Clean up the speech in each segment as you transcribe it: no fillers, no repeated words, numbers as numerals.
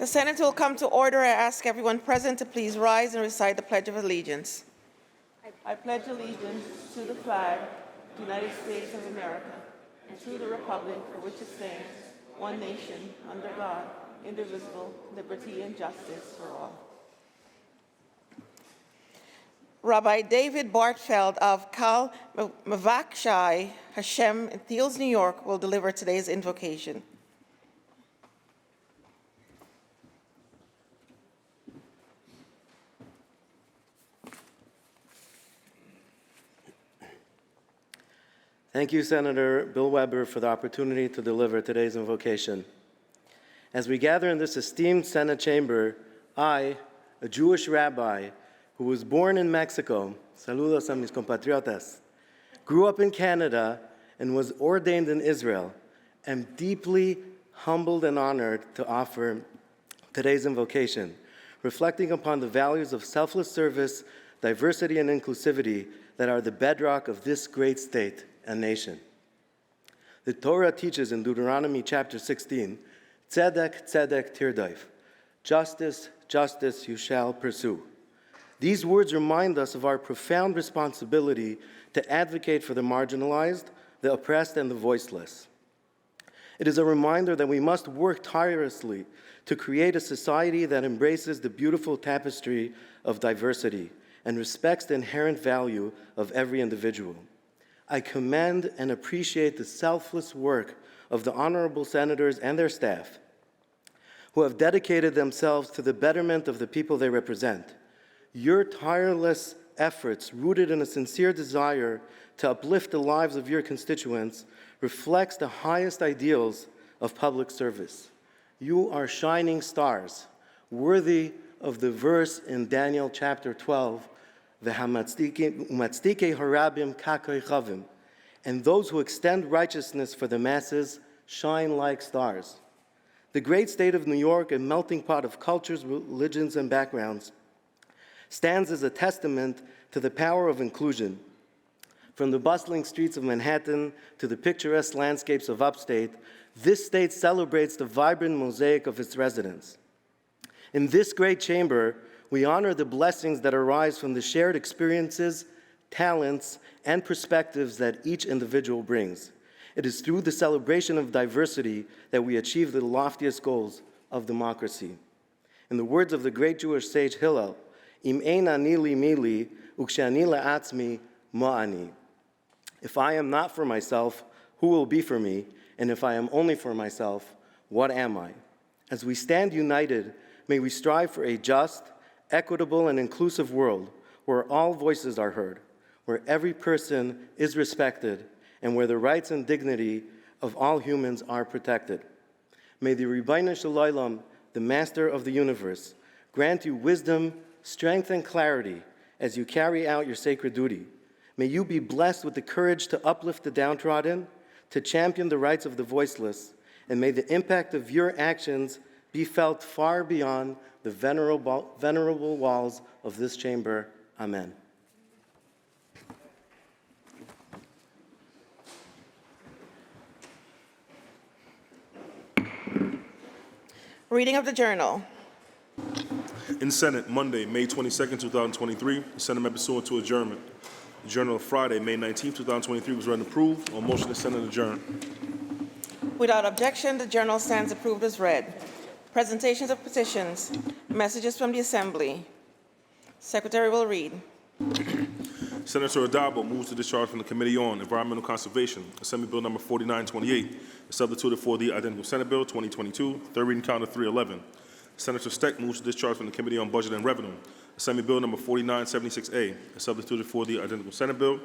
The Senate will come to order. I ask everyone present to please rise and recite the Pledge of Allegiance. I pledge allegiance to the flag of the United States of America and to the republic for which it stands, one nation, under God, indivisible, liberty and justice for all. Rabbi David Bartfeld of Kal Mavakshai Hashem in Thiels, New York, will deliver today's invocation. Thank you, Senator Bill Weber, for the opportunity to deliver today's invocation. As we gather in this esteemed Senate chamber, I, a Jewish rabbi who was born in Mexico, saludos a mis compatriotas, grew up in Canada and was ordained in Israel, am deeply humbled and honored to offer today's invocation, reflecting upon the values of selfless service, diversity, and inclusivity that are the bedrock of this great state and nation. The Torah teaches in Deuteronomy chapter 16, tzedek, tzedek, tirdaif, justice, justice you shall pursue. These words remind us of our profound responsibility to advocate for the marginalized, the oppressed, and the voiceless. It is a reminder that we must work tirelessly to create a society that embraces the beautiful tapestry of diversity and respects the inherent value of every individual. I commend and appreciate the selfless work of the honorable senators and their staff who have dedicated themselves to the betterment of the people they represent. Your tireless efforts, rooted in a sincere desire to uplift the lives of your constituents, reflects the highest ideals of public service. You are shining stars, worthy of the verse in Daniel chapter 12, V'hamatzdike harabim kakoi chavim, and those who extend righteousness for the masses shine like stars. The great state of New York, a melting pot of cultures, religions, and backgrounds, stands as a testament to the power of inclusion. From the bustling streets of Manhattan to the picturesque landscapes of upstate, this state celebrates the vibrant mosaic of its residents. In this great chamber, we honor the blessings that arise from the shared experiences, talents, and perspectives that each individual brings. It is through the celebration of diversity that we achieve the loftiest goals of democracy. In the words of the great Jewish sage Hillel, Im ein ani li mili, ukshani la'atzmi ma'ani. If I am not for myself, who will be for me? And if I am only for myself, what am I? As we stand united, may we strive for a just, equitable, and inclusive world where all voices are heard, where every person is respected, and where the rights and dignity of all humans are protected. May the Ribbono Shel Olam, the Master of the universe, grant you wisdom, strength, and clarity as you carry out your sacred duty. May you be blessed with the courage to uplift the downtrodden, to champion the rights of the voiceless, and may the impact of your actions be felt far beyond the venerable walls of this chamber. Amen. Reading of the journal. In Senate, Monday, May 22nd, 2023, the Senate met pursuant to adjournment. The Journal of Friday, May 19th, 2023 was read and approved. On motion, the Senate adjourned. Without objection, the journal stands approved as read. Presentations of petitions, messages from the Assembly. Secretary will read. Senator Adabo moves to discharge from the Committee on Environmental Conservation, Assembly Bill number 4928, substituted for the identical Senate Bill 2022, third reading count of 311. Senator Steck moves to discharge from the Committee on Budget and Revenue, Assembly Bill number 4976A, substituted for the identical Senate Bill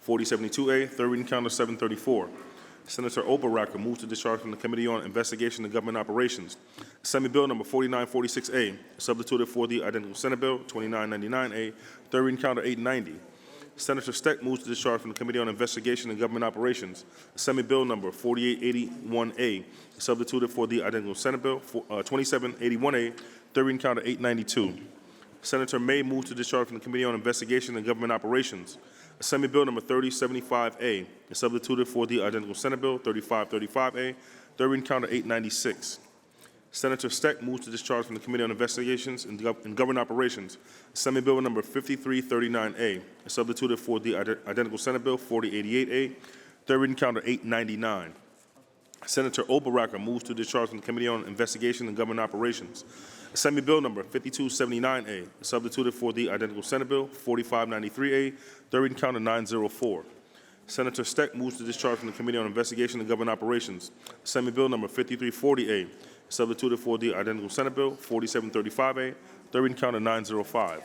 4072A, third reading count of 734. Senator Oberacker moves to discharge from the Committee on Investigation and Government Operations, Assembly Bill number 4946A, substituted for the identical Senate Bill 2999A, third reading count of 890. Senator Steck moves to discharge from the Committee on Investigation and Government Operations, Assembly Bill number 4881A, substituted for the identical Senate Bill 2781A, third reading count of 892. Senator May moves to discharge from the Committee on Investigation and Government Operations, Assembly Bill number 3075A, substituted for the identical Senate Bill 3535A, third reading count of 896. Senator Steck moves to discharge from the Committee on Investigations and Government Operations Assembly Bill number 5339A, as substituted for the identical Senate Bill 4088A, third reading counter 899. Senator Oberracker moves to discharge from the Committee on Investigation and Government Operations Assembly Bill number 5279A, substituted for the identical Senate Bill 4593A, third reading counter 904. Senator Steck moves to discharge from the Committee on Investigation and Government Operations Assembly Bill number 5340A, substituted for the identical Senate Bill 4735A, third reading counter 905.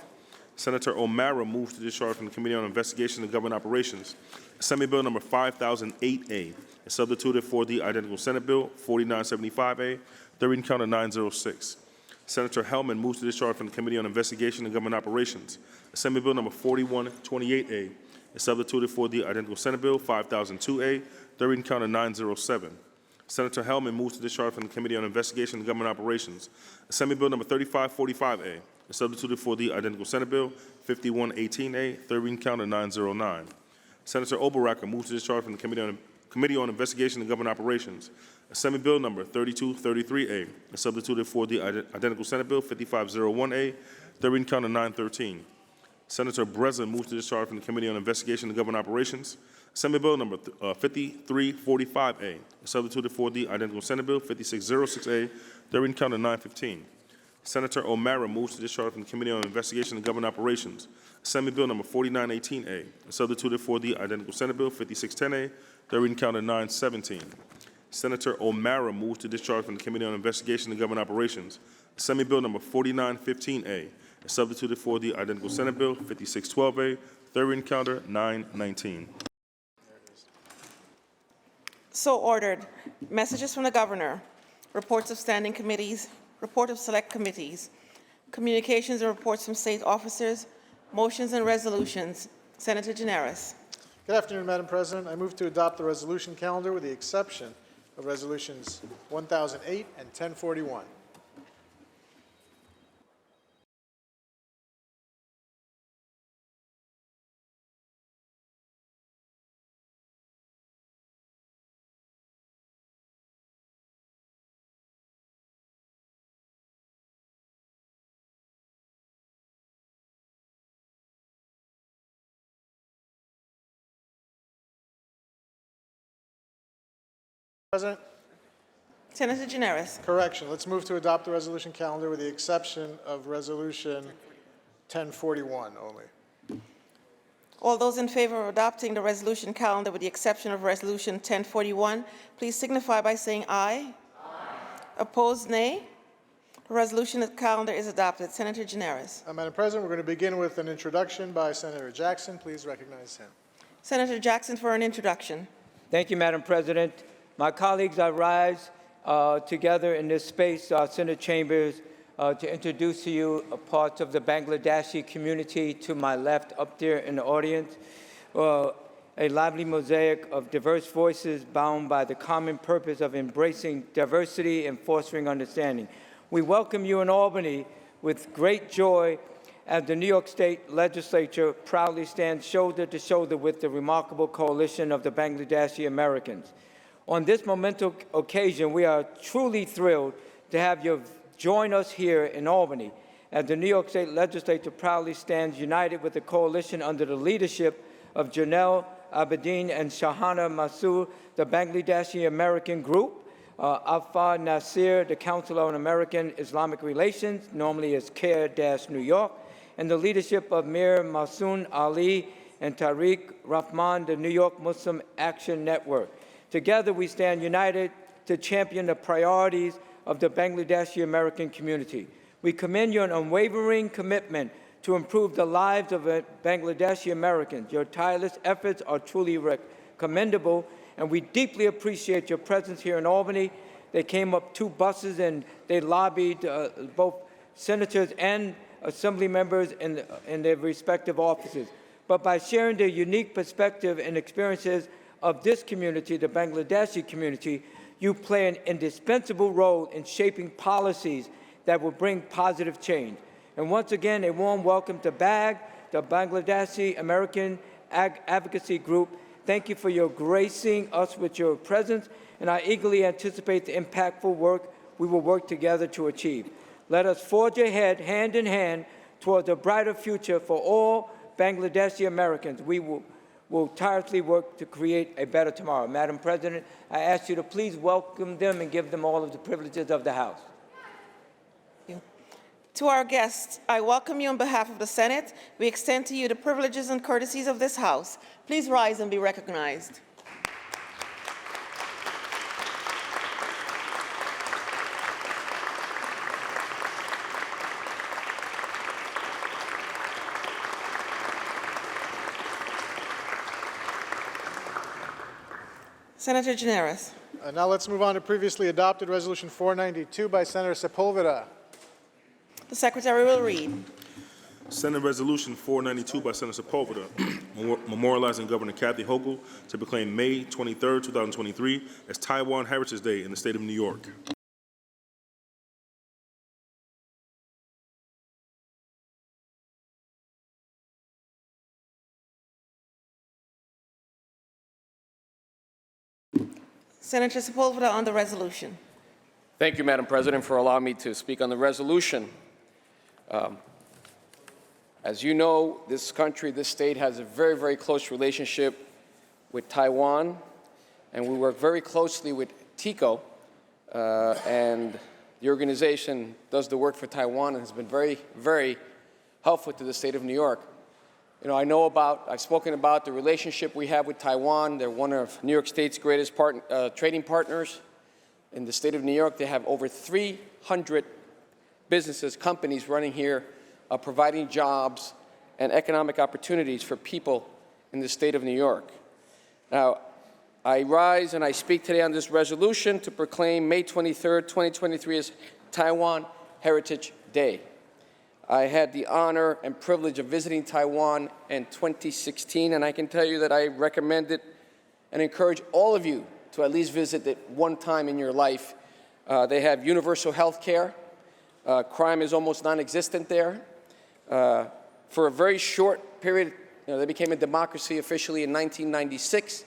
Senator O'Mara moves to discharge from the Committee on Investigation and Government Operations Assembly Bill number 5008A, substituted for the identical Senate Bill 4975A, third reading counter 906. Senator Hellman moves to discharge from the Committee on Investigation and Government Operations Assembly Bill number 4128A, substituted for the identical Senate Bill 5002A, third reading counter 907. Senator Hellman moves to discharge from the Committee on Investigation and Government Operations Assembly Bill number 3545A, substituted for the identical Senate Bill 5118A, third reading counter 909. Senator Oberracker moves to discharge from the Committee on Investigation and Government Operations Assembly Bill number 3233A, substituted for the identical Senate Bill 5501A, third reading counter 913. Senator Breslin moves to discharge from the Committee on Investigation and Government Operations Assembly Bill number 5345A, substituted for the identical Senate Bill 5606A, third reading counter 915. Senator O'Mara moves to discharge from the Committee on Investigation and Government Operations Assembly Bill number 4918A, substituted for the identical Senate Bill 5610A, third reading counter 917. Senator O'Mara moves to discharge from the Committee on Investigation and Government Operations Assembly Bill number 4915A, substituted for the identical Senate Bill 5612A, third reading counter 919. So ordered. Messages from the Governor, reports of standing committees, report of select committees, communications and reports from state officers, motions and resolutions. Senator Gineris. Good afternoon, Madam President. I move to adopt the resolution calendar with the exception of resolutions 1008 and 1041. President, Senator Gineris. correction. Let's move to adopt the resolution calendar with the exception of resolution 1041 only. All those in favor of adopting the resolution calendar with the exception of resolution 1041, please signify by saying aye. Opposed, nay. The resolution calendar is adopted. Senator Gineris. Madam President, we're going to begin with an introduction by Senator Jackson. Please recognize him. Senator Jackson for an introduction. Thank you, Madam President. My colleagues, I rise together in this space, Senate chambers, to introduce to you parts of the Bangladeshi community to my left up there in the audience. A lively mosaic of diverse voices bound by the common purpose of embracing diversity and fostering understanding. We welcome you in Albany with great joy as the New York State Legislature proudly stands shoulder to shoulder with the remarkable coalition of the Bangladeshi Americans. On this momentous occasion, we are truly thrilled to have you join us here in Albany as the New York State Legislature proudly stands united with the coalition under the leadership of Janelle Abedin and Shahana Masood, the Bangladeshi American Group, Alfa Nasir, the Council on American Islamic Relations, normally as CARE-New York, and the leadership of Mir Masoon Ali and Tariq Rahman, the New York Muslim Action Network. Together, we stand united to champion the priorities of the Bangladeshi American community. We commend your unwavering commitment to improve the lives of Bangladeshi Americans. Your tireless efforts are truly commendable, and we deeply appreciate your presence here in Albany. They came up 2 buses and they lobbied both senators and assembly members in their respective offices. But by sharing their unique perspective and experiences of this community, the Bangladeshi community, you play an indispensable role in shaping policies that will bring positive change. And once again, a warm welcome to BAG, the Bangladeshi American Advocacy Group. Thank you for your gracing us with your presence, and I eagerly anticipate the impactful work we will work together to achieve. Let us forge ahead, hand in hand, towards a brighter future for all Bangladeshi Americans. We will tirelessly work to create a better tomorrow. Madam President, I ask you to please welcome them and give them all of the privileges of the House. To our guests, I welcome you on behalf of the Senate. We extend to you the privileges and courtesies of this House. Please rise and be recognized. Senator Gineris. Now let's move on to previously adopted Resolution 492 by Senator Sepulveda. The Secretary will read. Senate Resolution 492 by Senator Sepulveda, memorializing Governor Kathy Hochul to proclaim May 23, 2023 as Taiwan Heritage Day in the state of New York. Senator Sepulveda on the resolution. Thank you, Madam President, for allowing me to speak on the resolution. As you know, this country, this state has a very, very close relationship with Taiwan, and we work very closely with TICO, and the organization does the work for Taiwan and has been very, very helpful to the state of New York. You know, I've spoken about the relationship we have with Taiwan. They're one of New York State's greatest trading partners. In the state of New York, they have over 300 businesses, companies running here, providing jobs and economic opportunities for people in the state of New York. Now, I rise and I speak today on this resolution to proclaim May 23rd, 2023 as Taiwan Heritage Day. I had the honor and privilege of visiting Taiwan in 2016, and I can tell you that I recommend it and encourage all of you to at least visit it one time in your life. They have universal health care. Crime is almost non-existent there. For a very short period, they became a democracy officially in 1996,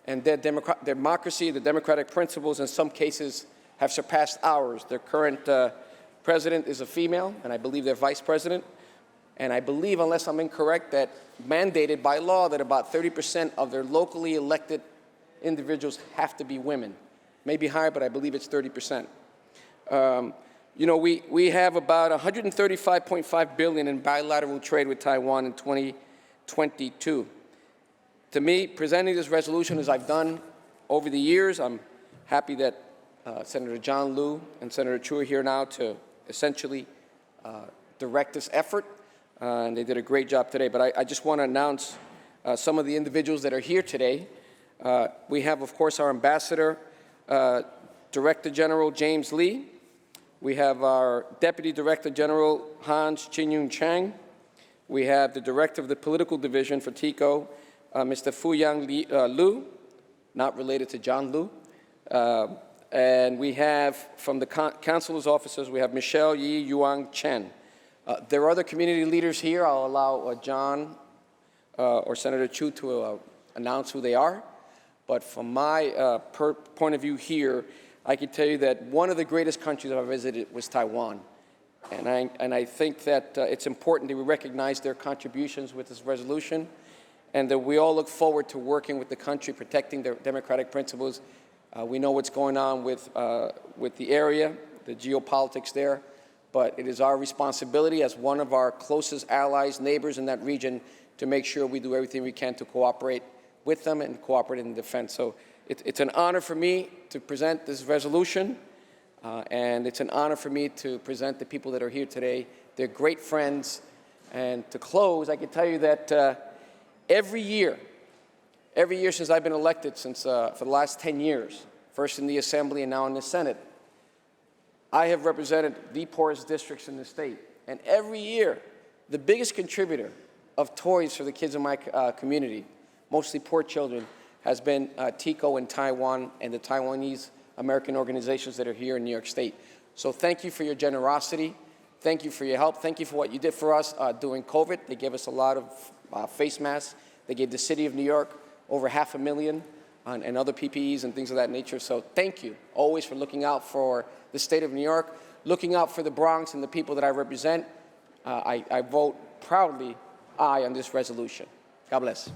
and their democracy, the democratic principles, in some cases have surpassed ours. Their current president is a female, and I believe their vice president. And I believe, unless I'm incorrect, that mandated by law that about 30% of their locally elected individuals have to be women. Maybe higher, but I believe it's 30%. You know, we have about $135.5 billion in bilateral trade with Taiwan in 2022. To me, presenting this resolution as I've done over the years, I'm happy that Senator John Liu and Senator Chu are here now to essentially direct this effort, and they did a great job today. But I just want to announce some of the individuals that are here today. We have, of course, our Ambassador, Director General James Lee. We have our Deputy Director General Hans Chin-Yun Chang. We have the Director of the Political Division for TICO, Mr. Fu-Yang Liu, not related to John Liu. And we have, from the Councilor's offices, we have Michelle Yi Yuan Chen. There are other community leaders here. I'll allow John or Senator Chu to announce who they are. But from my point of view here, I can tell you that one of the greatest countries I've visited was Taiwan. And I think that it's important that we recognize their contributions with this resolution, and that we all look forward to working with the country, protecting their democratic principles. We know what's going on with the area, the geopolitics there, but it is our responsibility as one of our closest allies, neighbors in that region, to make sure we do everything we can to cooperate with them and cooperate in defense. So it's an honor for me to present this resolution, and it's an honor for me to present the people that are here today. They're great friends. And to close, I can tell you that every year since I've been elected, for the last 10 years, first in the Assembly and now in the Senate, I have represented the poorest districts in the state. And every year, the biggest contributor of toys for the kids in my community, mostly poor children, has been TICO in Taiwan and the Taiwanese American organizations that are here in New York State. So thank you for your generosity. Thank you for your help. Thank you for what you did for us during COVID. They gave us a lot of face masks. They gave the city of New York over $500,000 and other PPEs and things of that nature. So thank you always for looking out for the state of New York, looking out for the Bronx and the people that I represent. I vote proudly aye on this resolution. God bless.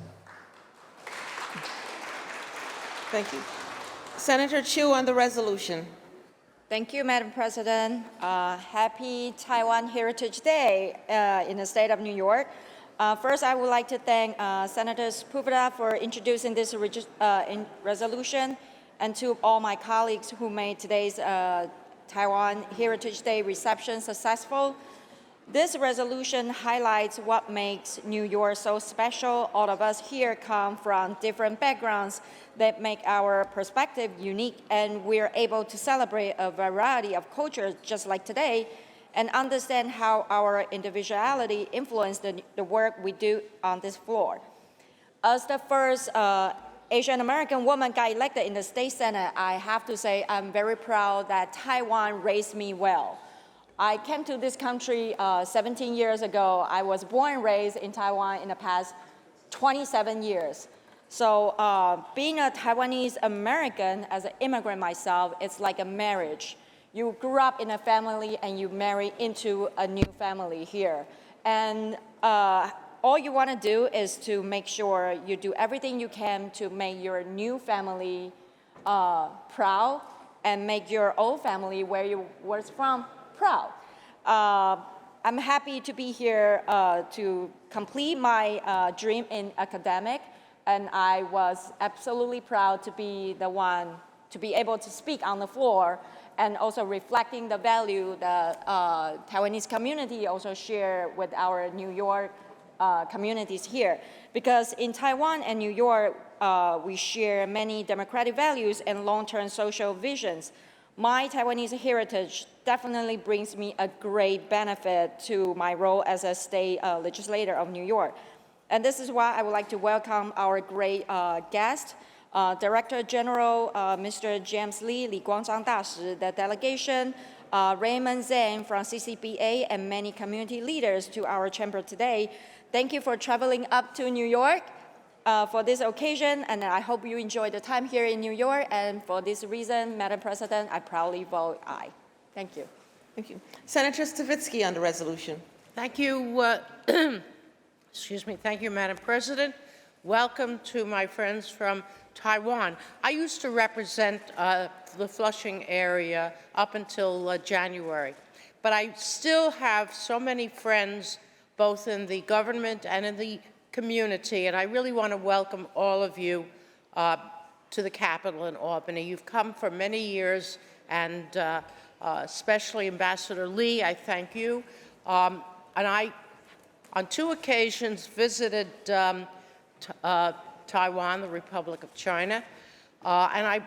Thank you. Senator Chu on the resolution. Thank you, Madam President. Happy Taiwan Heritage Day in the state of New York. First, I would like to thank Senator Sepulveda for introducing this resolution, and to all my colleagues who made today's Taiwan Heritage Day reception successful. This resolution highlights what makes New York so special. All of us here come from different backgrounds that make our perspective unique, and we're able to celebrate a variety of cultures just like today, and understand how our individuality influences the work we do on this floor. As the first Asian American woman got elected in the state Senate, I have to say I'm very proud that Taiwan raised me well. I came to this country 17 years ago. I was born and raised in Taiwan in the past 27 years. So being a Taiwanese American as an immigrant myself, it's like a marriage. You grew up in a family and you marry into a new family here. And all you want to do is to make sure you do everything you can to make your new family proud and make your old family where you were from proud. I'm happy to be here to complete my dream in academic, and I was absolutely proud to be the one to be able to speak on the floor, and also reflecting the value the Taiwanese community also share with our New York communities here. Because in Taiwan and New York, we share many democratic values and long-term social visions. My Taiwanese heritage definitely brings me a great benefit to my role as a state legislator of New York. And this is why I would like to welcome our great guest, Director General Mr. James Lee, Li Guangzhang Dashi, the delegation, Raymond Zhang from CCBA, and many community leaders to our chamber today. Thank you for traveling up to New York for this occasion, and I hope you enjoy the time here in New York. And for this reason, Madam President, I proudly vote aye. Thank you. Thank you. Senator Stavitsky on the resolution. Thank you. Excuse me. Thank you, Madam President. Welcome to my friends from Taiwan. I used to represent the Flushing area up until January, but I still have so many friends both in the government and in the community, and I really want to welcome all of you to the Capitol in Albany. You've come for many years, and especially Ambassador Lee, I thank you. And I, on 2 occasions, visited Taiwan, the Republic of China, and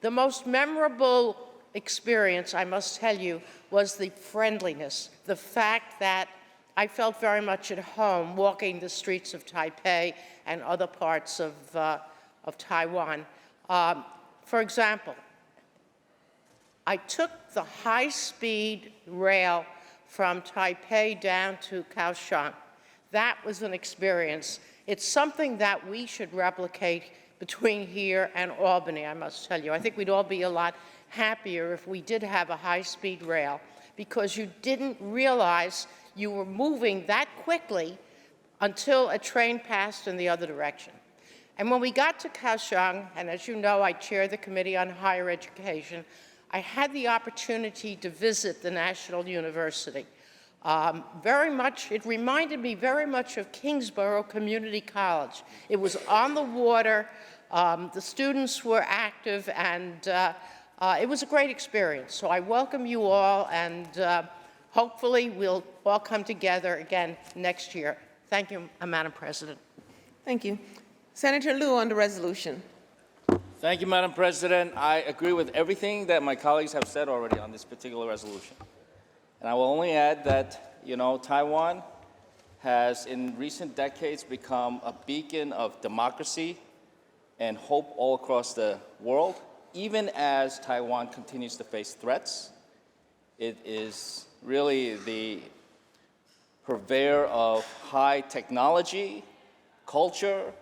the most memorable experience, I must tell you, was the friendliness, the fact that I felt very much at home walking the streets of Taipei and other parts of Taiwan. For example, I took the high-speed rail from Taipei down to Kaohsiung. That was an experience. It's something that we should replicate between here and Albany, I must tell you. I think we'd all be a lot happier if we did have a high-speed rail, because you didn't realize you were moving that quickly until a train passed in the other direction. And when we got to Kaohsiung, and as you know, I chair the Committee on Higher Education, I had the opportunity to visit the National University. It reminded me very much of Kingsborough Community College. It was on the water, the students were active, and it was a great experience. So I welcome you all, and hopefully we'll all come together again next year. Thank you, Madam President. Thank you. Senator Liu on the resolution. Thank you, Madam President. I agree with everything that my colleagues have said already on this particular resolution. And I will only add that, Taiwan has in recent decades become a beacon of democracy and hope all across the world, even as Taiwan continues to face threats. It is really the purveyor of high technology, culture,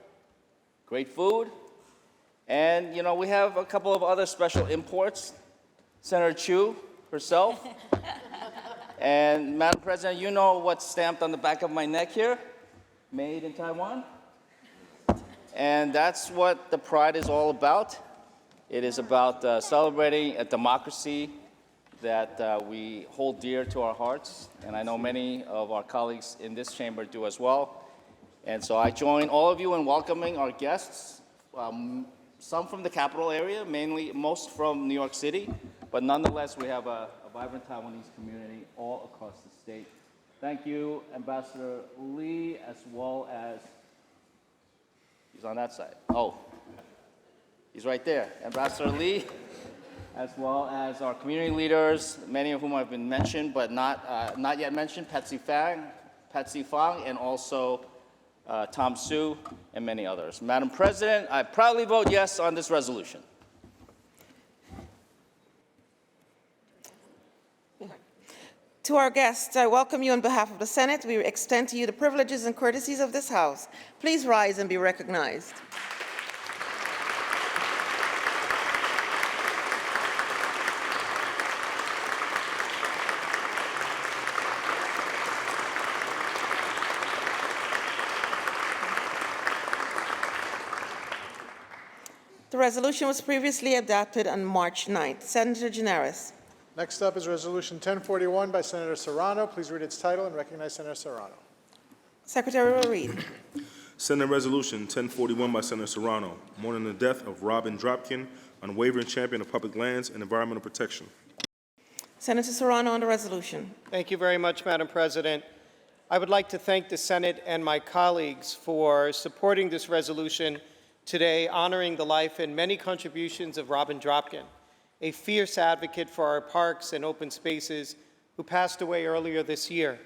great food, And, you know, we have a couple of other special imports. Senator Chu herself. And Madam President, you know what's stamped on the back of my neck here? Made in Taiwan. And that's what the Pride is all about. It is about celebrating a democracy that we hold dear to our hearts. And I know many of our colleagues in this chamber do as well. And so I join all of you in welcoming our guests, some from the capital area, most from New York City, but nonetheless, we have a vibrant Taiwanese community all across the state. Thank you, Ambassador Lee, as well as, he's on that side. Oh, he's right there. Ambassador Lee, as well as our community leaders, many of whom have been mentioned, but not yet mentioned, Patsy Fang, and also Tom Su, and many others. Madam President, I proudly vote yes on this resolution. To our guests, I welcome you on behalf of the Senate. We extend to you the privileges and courtesies of this House. Please rise and be recognized. The resolution was previously adopted on March 9th. Senator Gianaris. Next up is Resolution 1041 by Senator Serrano. Please read its title and recognize Senator Serrano. Secretary will read. Senate Resolution 1041 by Senator Serrano, mourning the death of Robin Dropkin, unwavering champion of public lands and environmental protection. Senator Serrano on the resolution. Thank you very much, Madam President. I would like to thank the Senate and my colleagues for supporting this resolution today, honoring the life and many contributions of Robin Dropkin, a fierce advocate for our parks and open spaces who passed away earlier this year.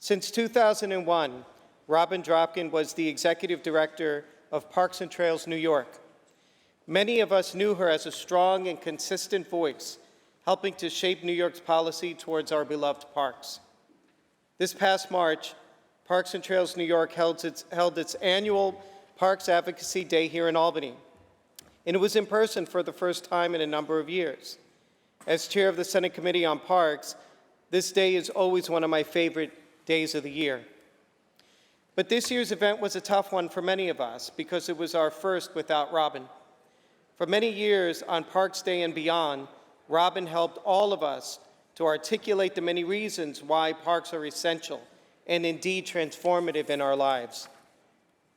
Since 2001, Robin Dropkin was the executive director of Parks and Trails New York. Many of us knew her as a strong and consistent voice, helping to shape New York's policy towards our beloved parks. This past March, Parks and Trails New York held its annual Parks Advocacy Day here in Albany, and it was in person for the first time in a number of years. As chair of the Senate Committee on Parks, this day is always one of my favorite days of the year. But this year's event was a tough one for many of us because it was our first without Robin. For many years on Parks Day and beyond, Robin helped all of us to articulate the many reasons why parks are essential and indeed transformative in our lives.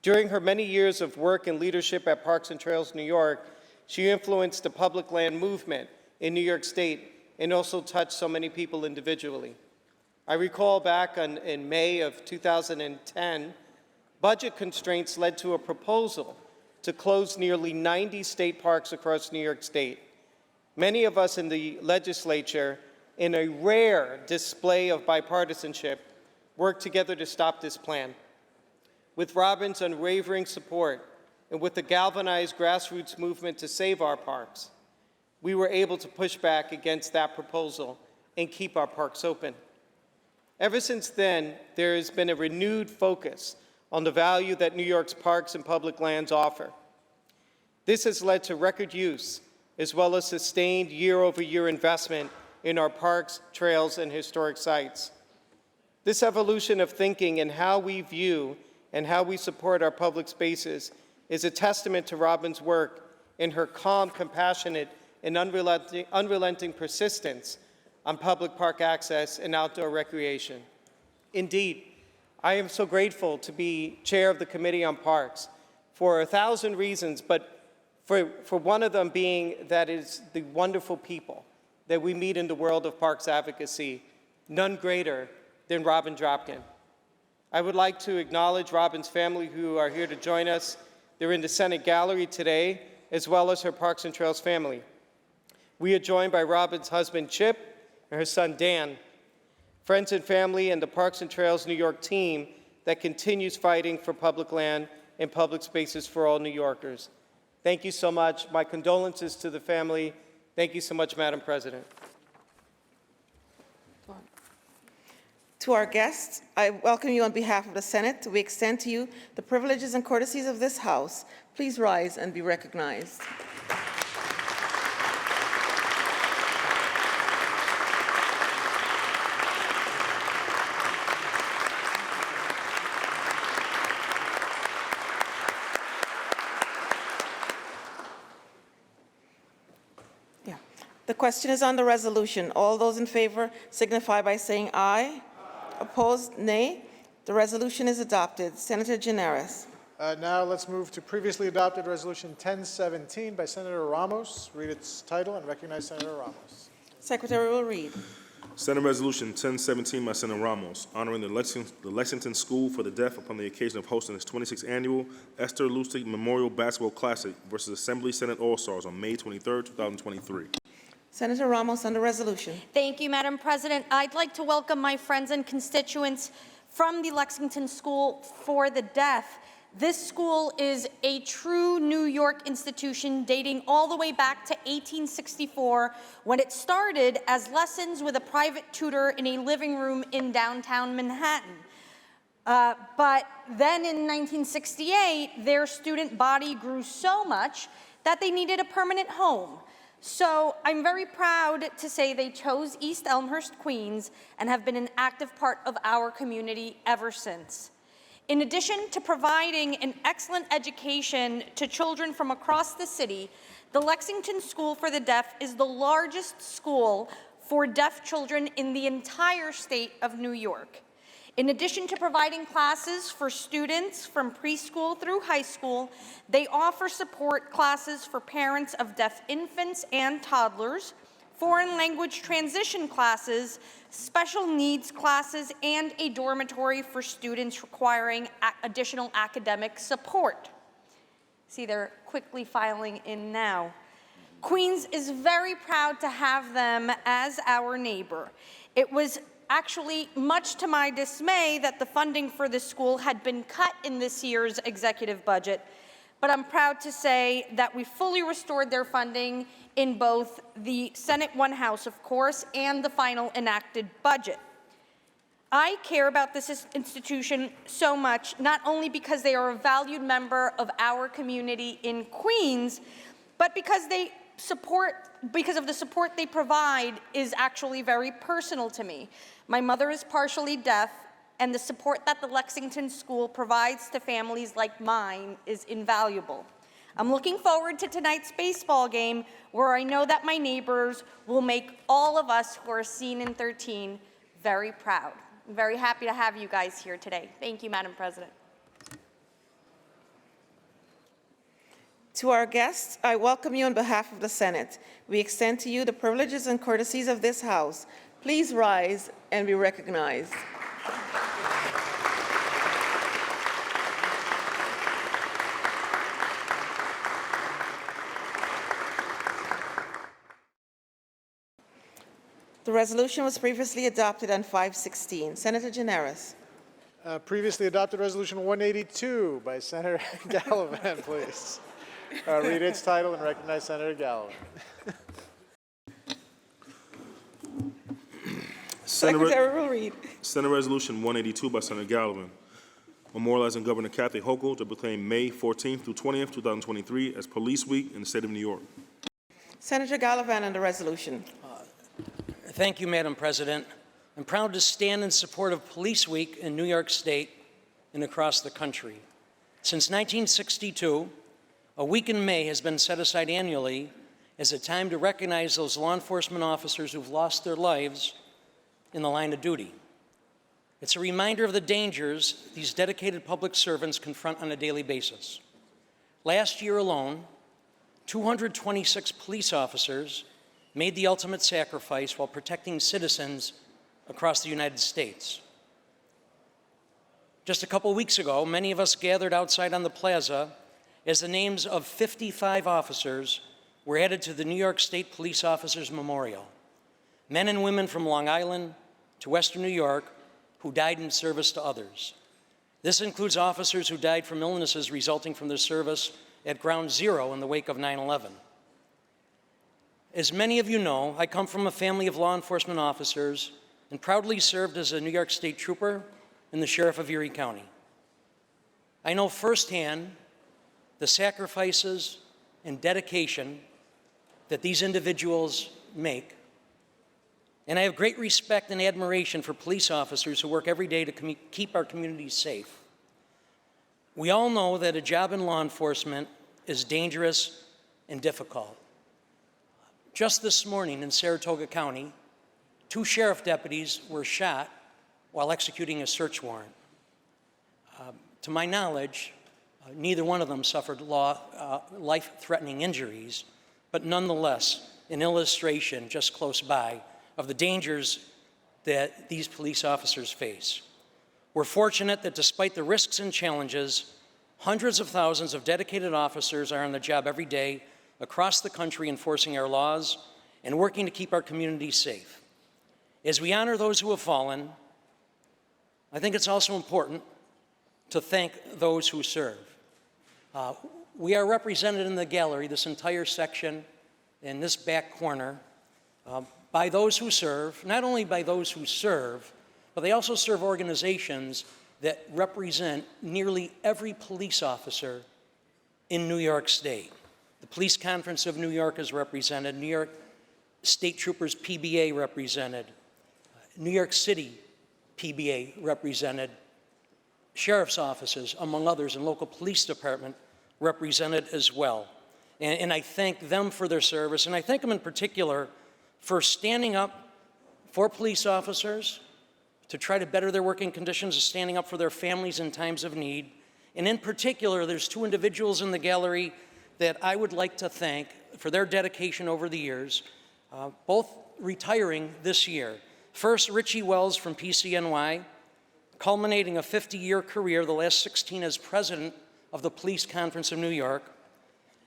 During her many years of work and leadership at Parks and Trails New York, she influenced the public land movement in New York State and also touched so many people individually. I recall back in May of 2010, budget constraints led to a proposal to close nearly 90 state parks across New York State. Many of us in the legislature, in a rare display of bipartisanship, worked together to stop this plan. With Robin's unwavering support and with the galvanized grassroots movement to save our parks, we were able to push back against that proposal and keep our parks open. Ever since then, there has been a renewed focus on the value that New York's parks and public lands offer. This has led to record use, as well as sustained year-over-year investment in our parks, trails, and historic sites. This evolution of thinking and how we view and how we support our public spaces is a testament to Robin's work and her calm, compassionate, and unrelenting persistence on public park access and outdoor recreation. Indeed, I am so grateful to be chair of the Committee on Parks for 1,000 reasons, but for one of them being that it's the wonderful people that we meet in the world of parks advocacy, none greater than Robin Dropkin. I would like to acknowledge Robin's family who are here to join us. They're in the Senate gallery today, as well as her Parks and Trails family. We are joined by Robin's husband, Chip, and her son, Dan, friends and family, and the Parks and Trails New York team that continues fighting for public land and public spaces for all New Yorkers. Thank you so much. My condolences to the family. Thank you so much, Madam President. To our guests, I welcome you on behalf of the Senate. We extend to you the privileges and courtesies of this House. Please rise and be recognized. The question is on the resolution. All those in favor signify by saying aye. Opposed, nay. The resolution is adopted. Senator Gineris. Now let's move to previously adopted Resolution 1017 by Senator Ramos. Read its title and recognize Senator Ramos. Secretary will read. Senate Resolution 1017 by Senator Ramos, honoring the Lexington School for the Deaf upon the occasion of hosting its 26th annual Esther Lustig Memorial Basketball Classic versus Assembly Senate All-Stars on May 23, 2023. Senator Ramos on the resolution. Thank you, Madam President. I'd like to welcome my friends and constituents from the Lexington School for the Deaf. This school is a true New York institution dating all the way back to 1864 when it started as lessons with a private tutor in a living room in downtown Manhattan. But then in 1968, their student body grew so much that they needed a permanent home. So I'm very proud to say they chose East Elmhurst, Queens, and have been an active part of our community ever since. In addition to providing an excellent education to children from across the city, the Lexington School for the Deaf is the largest school for deaf children in the entire state of New York. In addition to providing classes for students from preschool through high school, they offer support classes for parents of deaf infants and toddlers, foreign language transition classes, special needs classes, and a dormitory for students requiring additional academic support. See, they're quickly filing in now. Queens is very proud to have them as our neighbor. It was actually much to my dismay that the funding for the school had been cut in this year's executive budget, but I'm proud to say that we fully restored their funding in both the Senate One House, of course, and the final enacted budget. I care about this institution so much, not only because they are a valued member of our community in Queens, but because of the support they provide is actually very personal to me. My mother is partially deaf, and the support that the Lexington School provides to families like mine is invaluable. I'm looking forward to tonight's baseball game, where I know that my neighbors will make all of us who are seen in 13 very proud. I'm very happy to have you guys here today. Thank you, Madam President. To our guests, I welcome you on behalf of the Senate. We extend to you the privileges and courtesies of this House. Please rise and be recognized. The resolution was previously adopted on 5/16. Senator Gineris. Previously adopted Resolution 182 by Senator Gallivan, please. Read its title and recognize Senator Gallivan. Secretary will read. Senate Resolution 182 by Senator Gallivan, memorializing Governor Kathy Hochul to proclaim May 14th through 20th, 2023 as Police Week in the state of New York. Senator Gallivan on the resolution. Thank you, Madam President. I'm proud to stand in support of Police Week in New York State and across the country. Since 1962, a week in May has been set aside annually as a time to recognize those law enforcement officers who've lost their lives in the line of duty. It's a reminder of the dangers these dedicated public servants confront on a daily basis. Last year alone, 226 police officers made the ultimate sacrifice while protecting citizens across the United States. Just a couple weeks ago, many of us gathered outside on the plaza as the names of 55 officers were added to the New York State Police Officers Memorial. Men and women from Long Island to Western New York who died in service to others. This includes officers who died from illnesses resulting from their service at Ground Zero in the wake of 9/11. As many of you know, I come from a family of law enforcement officers and proudly served as a New York State Trooper and the Sheriff of Erie County. I know firsthand the sacrifices and dedication that these individuals make, and I have great respect and admiration for police officers who work every day to keep our communities safe. We all know that a job in law enforcement is dangerous and difficult. Just this morning in Saratoga County, 2 sheriff deputies were shot while executing a search warrant. To my knowledge, neither one of them suffered life-threatening injuries, but nonetheless, an illustration just close by of the dangers that these police officers face. We're fortunate that despite the risks and challenges, hundreds of thousands of dedicated officers are on the job every day across the country enforcing our laws and working to keep our communities safe. As we honor those who have fallen, I think it's also important to thank those who serve. We are represented in the gallery, this entire section, in this back corner, by those who serve, not only by those who serve, but they also serve organizations that represent nearly every police officer in New York State. The Police Conference of New York is represented, New York State Troopers PBA represented, New York City PBA represented, sheriff's offices, among others, and local police department represented as well. And I thank them for their service, and I thank them in particular for standing up for police officers to try to better their working conditions, and standing up for their families in times of need. And in particular, there's 2 individuals in the gallery that I would like to thank for their dedication over the years, both retiring this year. First, Richie Wells from PCNY, culminating a 50-year career, the last 16 as president of the Police Conference of New York,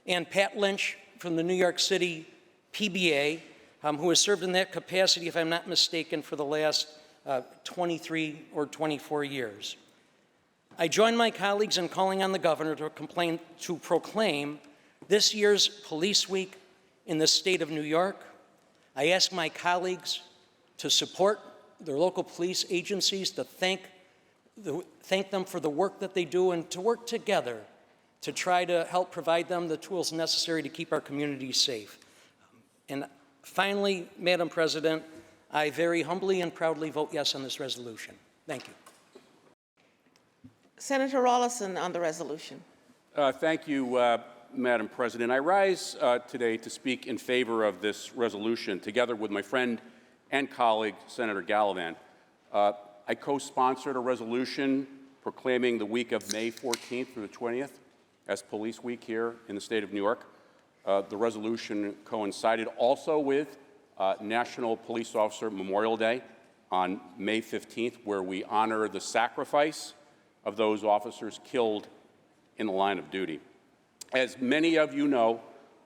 and Pat Lynch from the New York City PBA, who has served in that capacity, if I'm not mistaken, for the last 23 or 24 years. I join my colleagues in calling on the governor to proclaim this year's Police Week in the state of New York. I ask my colleagues to support their local police agencies, to thank them for the work that they do, and to work together to try to help provide them the tools necessary to keep our communities safe. And finally, Madam President, I very humbly and proudly vote yes on this resolution. Thank you. Senator Rollison on the resolution. Thank you, Madam President. I rise today to speak in favor of this resolution, together with my friend and colleague, Senator Gallivan. I co-sponsored a resolution proclaiming the week of May 14th through the 20th as Police Week here in the state of New York. The resolution coincided also with National Police Officer Memorial Day on May 15th, where we honor the sacrifice of those officers killed in the line of duty. As many of you know,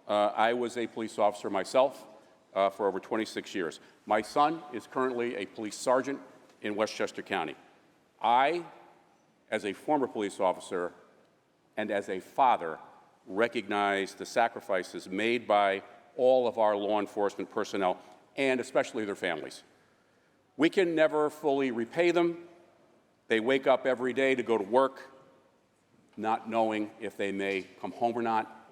I was a police officer myself for over 26 years. My son is currently a police sergeant in Westchester County. I, as a former police officer and as a father, recognize the sacrifices made by all of our law enforcement personnel, and especially their families. We can never fully repay them. They wake up every day to go to work, not knowing if they may come home or not,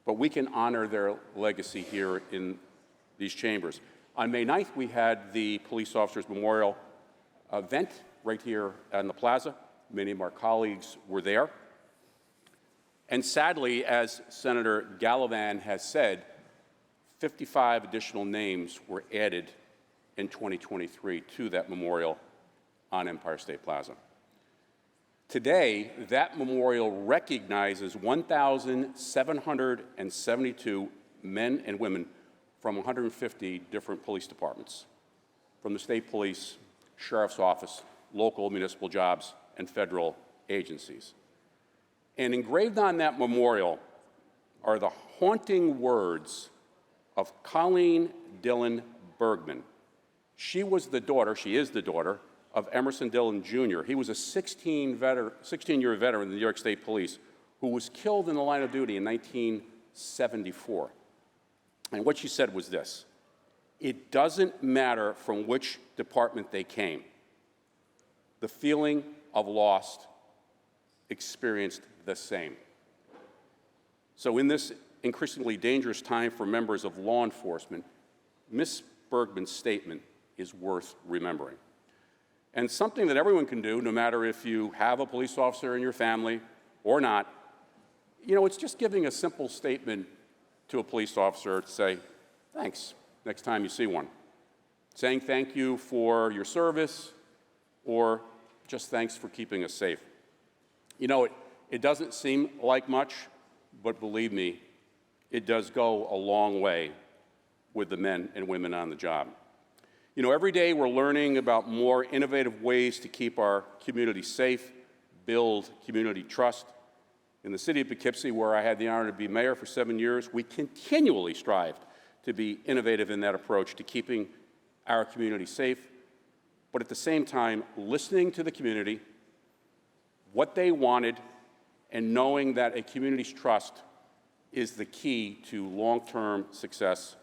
but we can honor their legacy here in these chambers. On May 9th, we had the Police Officers Memorial event right here in the plaza. Many of our colleagues were there. And sadly, as Senator Gallivan has said, 55 additional names were added in 2023 to that memorial on Empire State Plaza. Today, that memorial recognizes 1,772 men and women from 150 different police departments, from the state police, sheriff's office, local municipal jobs, and federal agencies. And engraved on that memorial are the haunting words of Colleen Dillon Bergman. She is the daughter of Emerson Dillon Jr. He was a 16-year veteran in the New York State Police who was killed in the line of duty in 1974. And what she said was this: It doesn't matter from which department they came. The feeling of lost experienced the same. So in this increasingly dangerous time for members of law enforcement, Ms. Bergman's statement is worth remembering. And something that everyone can do, no matter if you have a police officer in your family or not, you know, it's just giving a simple statement to a police officer to say, thanks, next time you see one. Saying thank you for your service, or just thanks for keeping us safe. You know, it doesn't seem like much, but believe me, it does go a long way with the men and women on the job. You know, every day we're learning about more innovative ways to keep our community safe, build community trust. In the city of Poughkeepsie, where I had the honor to be mayor for 7 years, we continually strived to be innovative in that approach to keeping our community safe, but at the same time, listening to the community, what they wanted, and knowing that a community's trust is the key to long-term success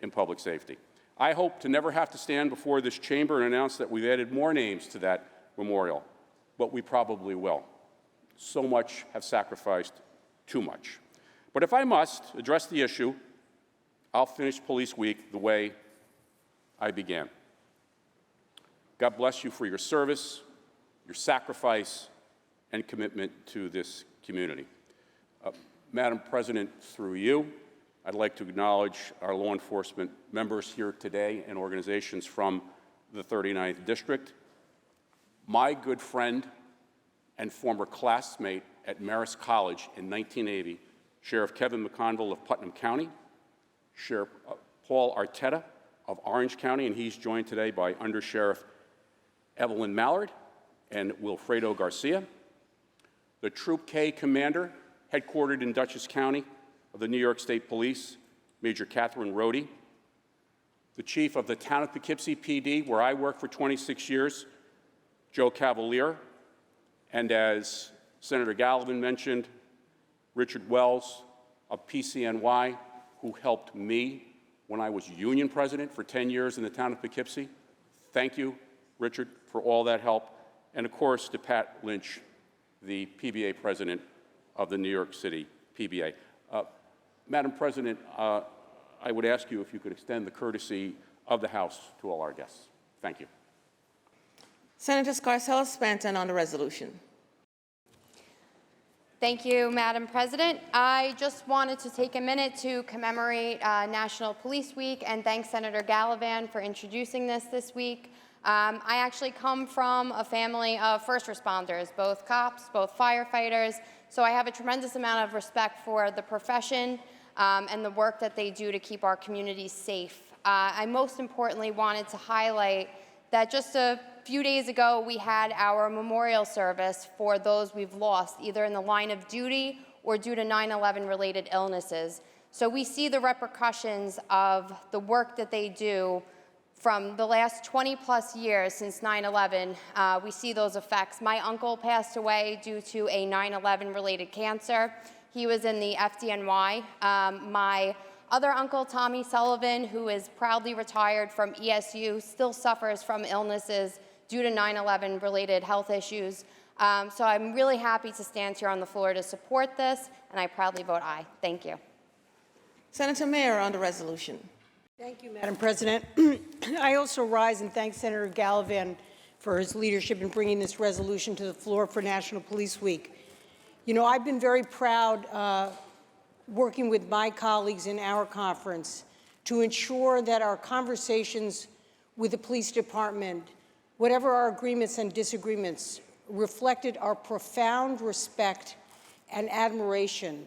in public safety. I hope to never have to stand before this chamber and announce that we've added more names to that memorial, but we probably will. So much have sacrificed too much. But if I must address the issue, I'll finish Police Week the way I began. God bless you for your service, your sacrifice, and commitment to this community. Madam President, through you, I'd like to acknowledge our law enforcement members here today and organizations from the 39th District. My good friend and former classmate at Marist College in 1980, Sheriff Kevin McConville of Putnam County, Sheriff Paul Arteta of Orange County, and he's joined today by Under Sheriff Evelyn Mallard and Wilfredo Garcia, the Troop K commander, headquartered in Dutchess County of the New York State Police, Major Catherine Rohde, the chief of the town of Poughkeepsie PD, where I worked for 26 years, Joe Cavalier, and as Senator Gallivan mentioned, Richard Wells of PCNY, who helped me when I was union president for 10 years in the town of Poughkeepsie. Thank you, Richard, for all that help. And of course, to Pat Lynch, the PBA president of the New York City PBA. Madam President, I would ask you if you could extend the courtesy of the House to all our guests. Thank you. Senator Scarcella-Spanton on the resolution. Thank you, Madam President. I just wanted to take a minute to commemorate National Police Week and thank Senator Gallivan for introducing this week. I actually come from a family of first responders, both cops, both firefighters, so I have a tremendous amount of respect for the profession and the work that they do to keep our communities safe. I most importantly wanted to highlight that just a few days ago we had our memorial service for those we've lost, either in the line of duty or due to 9/11 related illnesses. So we see the repercussions of the work that they do from the last 20+ years since 9/11. We see those effects. My uncle passed away due to a 9/11 related cancer. He was in the FDNY. My other uncle, Tommy Sullivan, who is proudly retired from ESU, still suffers from illnesses due to 9/11 related health issues. So I'm really happy to stand here on the floor to support this, and I proudly vote aye. Thank you. Senator Mayer on the resolution. Thank you, Madam President. I also rise and thank Senator Gallivan for his leadership in bringing this resolution to the floor for National Police Week. You know, I've been very proud working with my colleagues in our conference to ensure that our conversations with the police department, whatever our agreements and disagreements, reflected our profound respect and admiration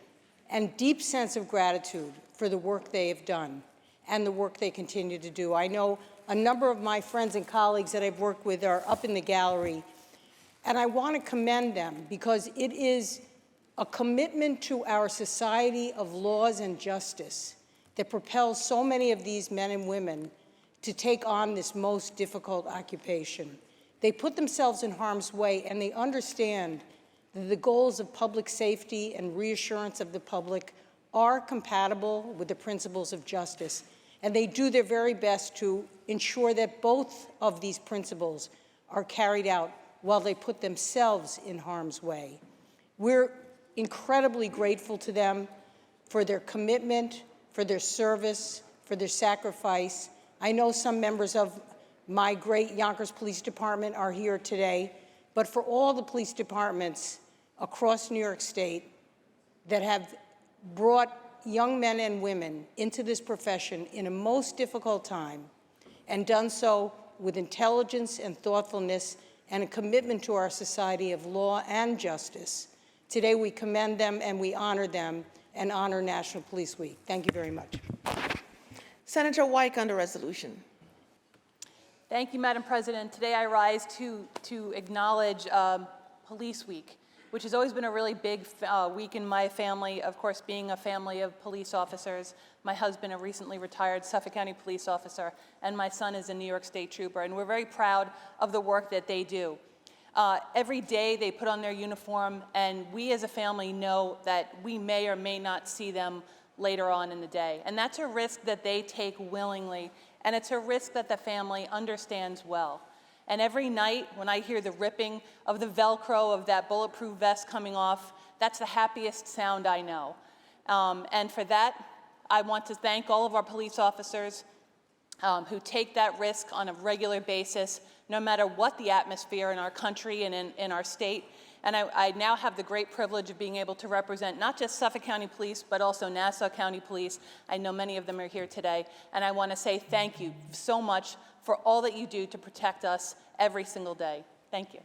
and deep sense of gratitude for the work they have done and the work they continue to do. I know a number of my friends and colleagues that I've worked with are up in the gallery, and I want to commend them because it is a commitment to our society of laws and justice that propels so many of these men and women to take on this most difficult occupation. They put themselves in harm's way, and they understand that the goals of public safety and reassurance of the public are compatible with the principles of justice. And they do their very best to ensure that both of these principles are carried out while they put themselves in harm's way. We're incredibly grateful to them for their commitment, for their service, for their sacrifice. I know some members of my great Yonkers Police Department are here today, but for all the police departments across New York State that have brought young men and women into this profession in a most difficult time and done so with intelligence and thoughtfulness and a commitment to our society of law and justice. Today we commend them and we honor them and honor National Police Week. Thank you very much. Senator Wyke on the resolution. Thank you, Madam President. Today I rise to acknowledge Police Week, which has always been a really big week in my family, of course, being a family of police officers. My husband, a recently retired Suffolk County police officer, and my son is a New York State trooper, and we're very proud of the work that they do. Every day they put on their uniform, and we as a family know that we may or may not see them later on in the day. And that's a risk that they take willingly, and it's a risk that the family understands well. And every night when I hear the ripping of the Velcro of that bulletproof vest coming off, that's the happiest sound I know. And for that, I want to thank all of our police officers who take that risk on a regular basis, no matter what the atmosphere in our country and in our state. And I now have the great privilege of being able to represent not just Suffolk County Police, but also Nassau County Police. I know many of them are here today. And I want to say thank you so much for all that you do to protect us every single day. Thank you.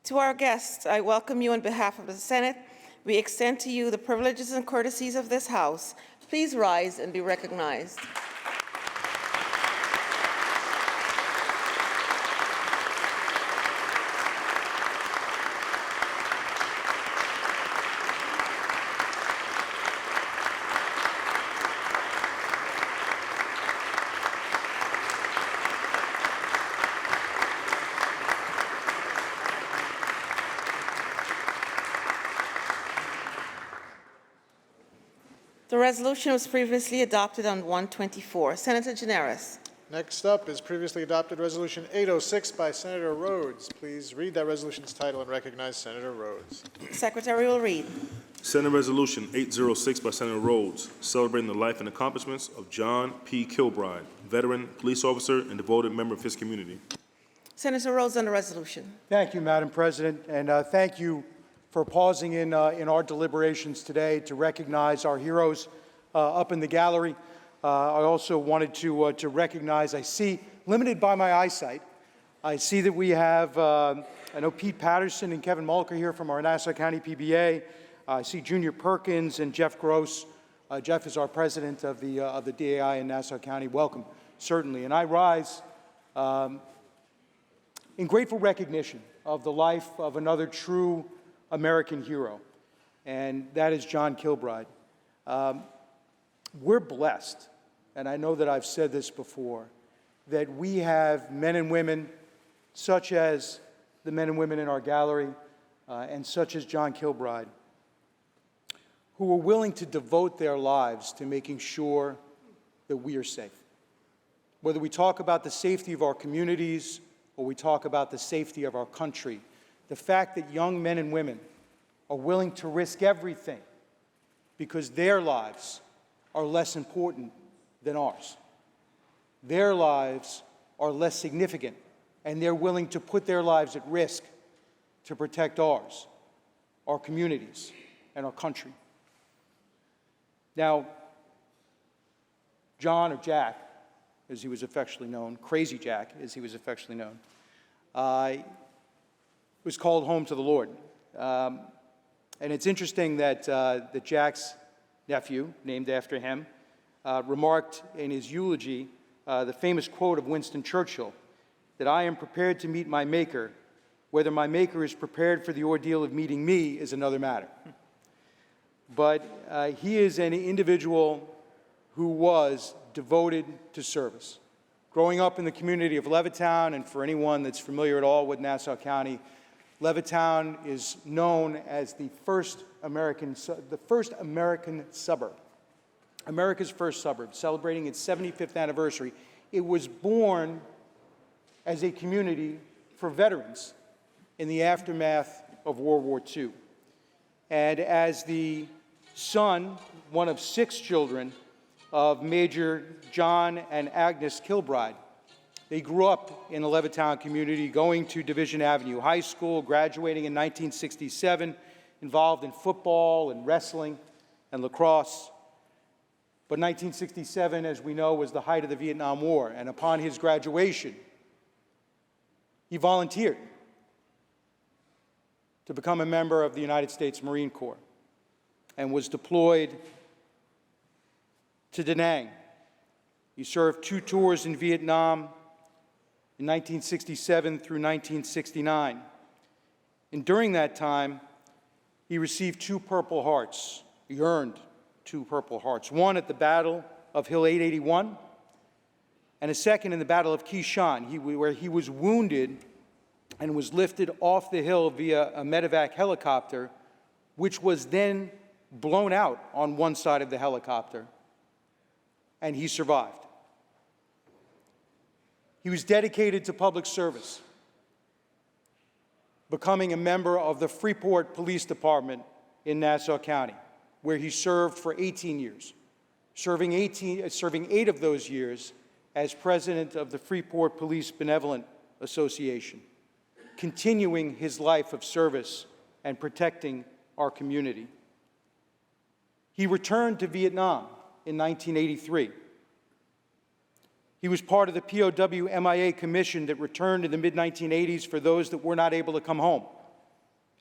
To our guests, I welcome you on behalf of the Senate. We extend to you the privileges and courtesies of this House. Please rise and be recognized. The resolution was previously adopted on 124. Senator Gineris. Next up is previously adopted Resolution 806 by Senator Rhodes. Please read that resolution's title and recognize Senator Rhodes. Secretary will read. Senate Resolution 806 by Senator Rhodes, celebrating the life and accomplishments of John P. Kilbride, veteran, police officer, and devoted member of his community. Senator Rhodes on the resolution. Thank you, Madam President, and thank you for pausing in our deliberations today to recognize our heroes up in the gallery. I also wanted to recognize, I see, limited by my eyesight, I see that we have, I know Pete Patterson and Kevin Mulliker here from our Nassau County PBA. I see Junior Perkins and Jeff Gross. Jeff is our president of the DAI in Nassau County. Welcome, certainly. And I rise in grateful recognition of the life of another true American hero, and that is John Kilbride. We're blessed, and I know that I've said this before, that we have men and women such as the men and women in our gallery and such as John Kilbride, who are willing to devote their lives to making sure that we are safe. Whether we talk about the safety of our communities or we talk about the safety of our country, the fact that young men and women are willing to risk everything because their lives are less important than ours. Their lives are less significant, and they're willing to put their lives at risk to protect ours, our communities, and our country. Now, John, or Jack, as he was affectionately known, Crazy Jack, as he was affectionately known, was called home to the Lord. And it's interesting that Jack's nephew, named after him, remarked in his eulogy the famous quote of Winston Churchill, that I am prepared to meet my Maker. Whether my Maker is prepared for the ordeal of meeting me is another matter. But he is an individual who was devoted to service. Growing up in the community of Levittown, and for anyone that's familiar at all with Nassau County, Levittown is known as the first American suburb. America's first suburb, celebrating its 75th anniversary. It was born as a community for veterans in the aftermath of World War II. And as the son, one of 6 children, of Major John and Agnes Kilbride, they grew up in the Levittown community, going to Division Avenue High School, graduating in 1967, involved in football and wrestling and lacrosse. But 1967, as we know, was the height of the Vietnam War, and upon his graduation, he volunteered to become a member of the United States Marine Corps and was deployed to Da Nang. He served 2 tours in Vietnam in 1967 through 1969. And during that time, he received 2 Purple Hearts. He earned 2 Purple Hearts, one at the Battle of Hill 881, and a second in the Battle of Quai Shan, where he was wounded and was lifted off the hill via a medevac helicopter, which was then blown out on one side of the helicopter, and he survived. He was dedicated to public service, becoming a member of the Freeport Police Department in Nassau County, where he served for 18 years, serving 8 of those years as president of the Freeport Police Benevolent Association, continuing his life of service and protecting our community. He returned to Vietnam in 1983. He was part of the POW MIA Commission that returned in the mid-1980s for those that were not able to come home.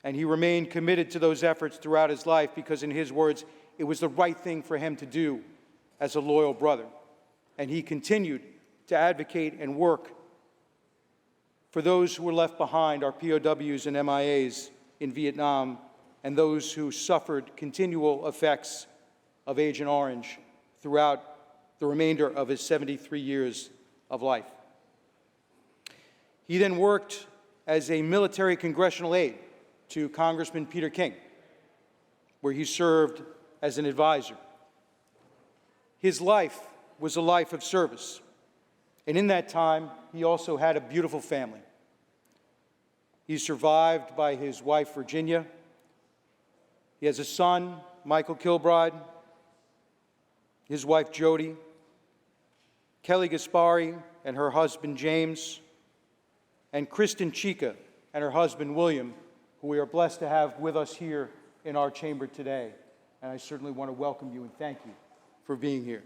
And he remained committed to those efforts throughout his life because, in his words, it was the right thing for him to do as a loyal brother. And he continued to advocate and work for those who were left behind, our POWs and MIAs in Vietnam, and those who suffered continual effects of Agent Orange throughout the remainder of his 73 years of life. He then worked as a military congressional aide to Congressman Peter King, where he served as an advisor. His life was a life of service, and in that time, he also had a beautiful family. He's survived by his wife, Virginia. He has a son, Michael Kilbride, his wife, Jody, Kelly Gaspari and her husband, James, and Kristen Chica and her husband, William, who we are blessed to have with us here in our chamber today. And I certainly want to welcome you and thank you for being here.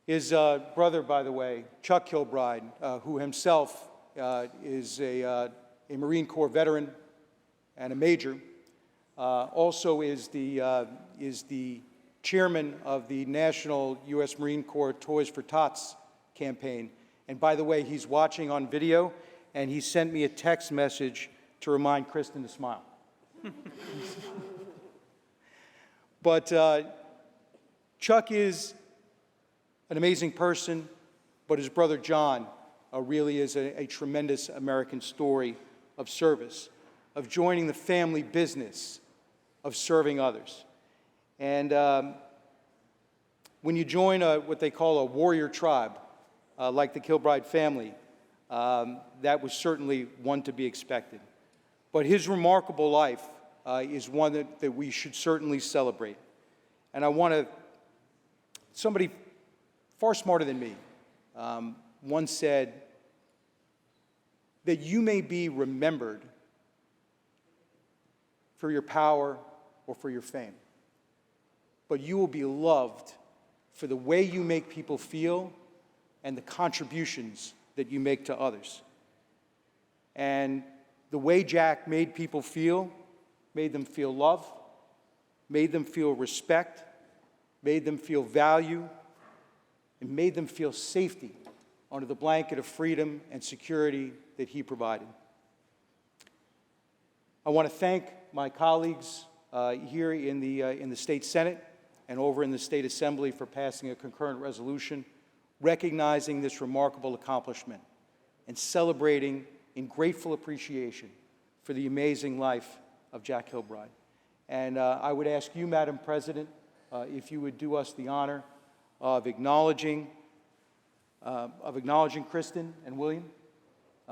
His brother, by the way, Chuck Kilbride, who himself is a Marine Corps veteran and a major, also is the chairman of the National U.S. Marine Corps Toys for Tots campaign. And by the way, he's watching on video, and he sent me a text message to remind Kristen to smile. But Chuck is an amazing person, but his brother John really is a tremendous American story of service, of joining the family business of serving others. And when you join what they call a warrior tribe, like the Kilbride family, that was certainly one to be expected. But his remarkable life is one that we should certainly celebrate. And I want to, somebody far smarter than me once said that you may be remembered for your power or for your fame, but you will be loved for the way you make people feel and the contributions that you make to others. And the way Jack made people feel, made them feel love, made them feel respect, made them feel value, and made them feel safety under the blanket of freedom and security that he provided. I want to thank my colleagues here in the State Senate and over in the State Assembly for passing a concurrent resolution recognizing this remarkable accomplishment and celebrating in grateful appreciation for the amazing life of Jack Kilbride. And I would ask you, Madam President, if you would do us the honor of acknowledging Kristen and William,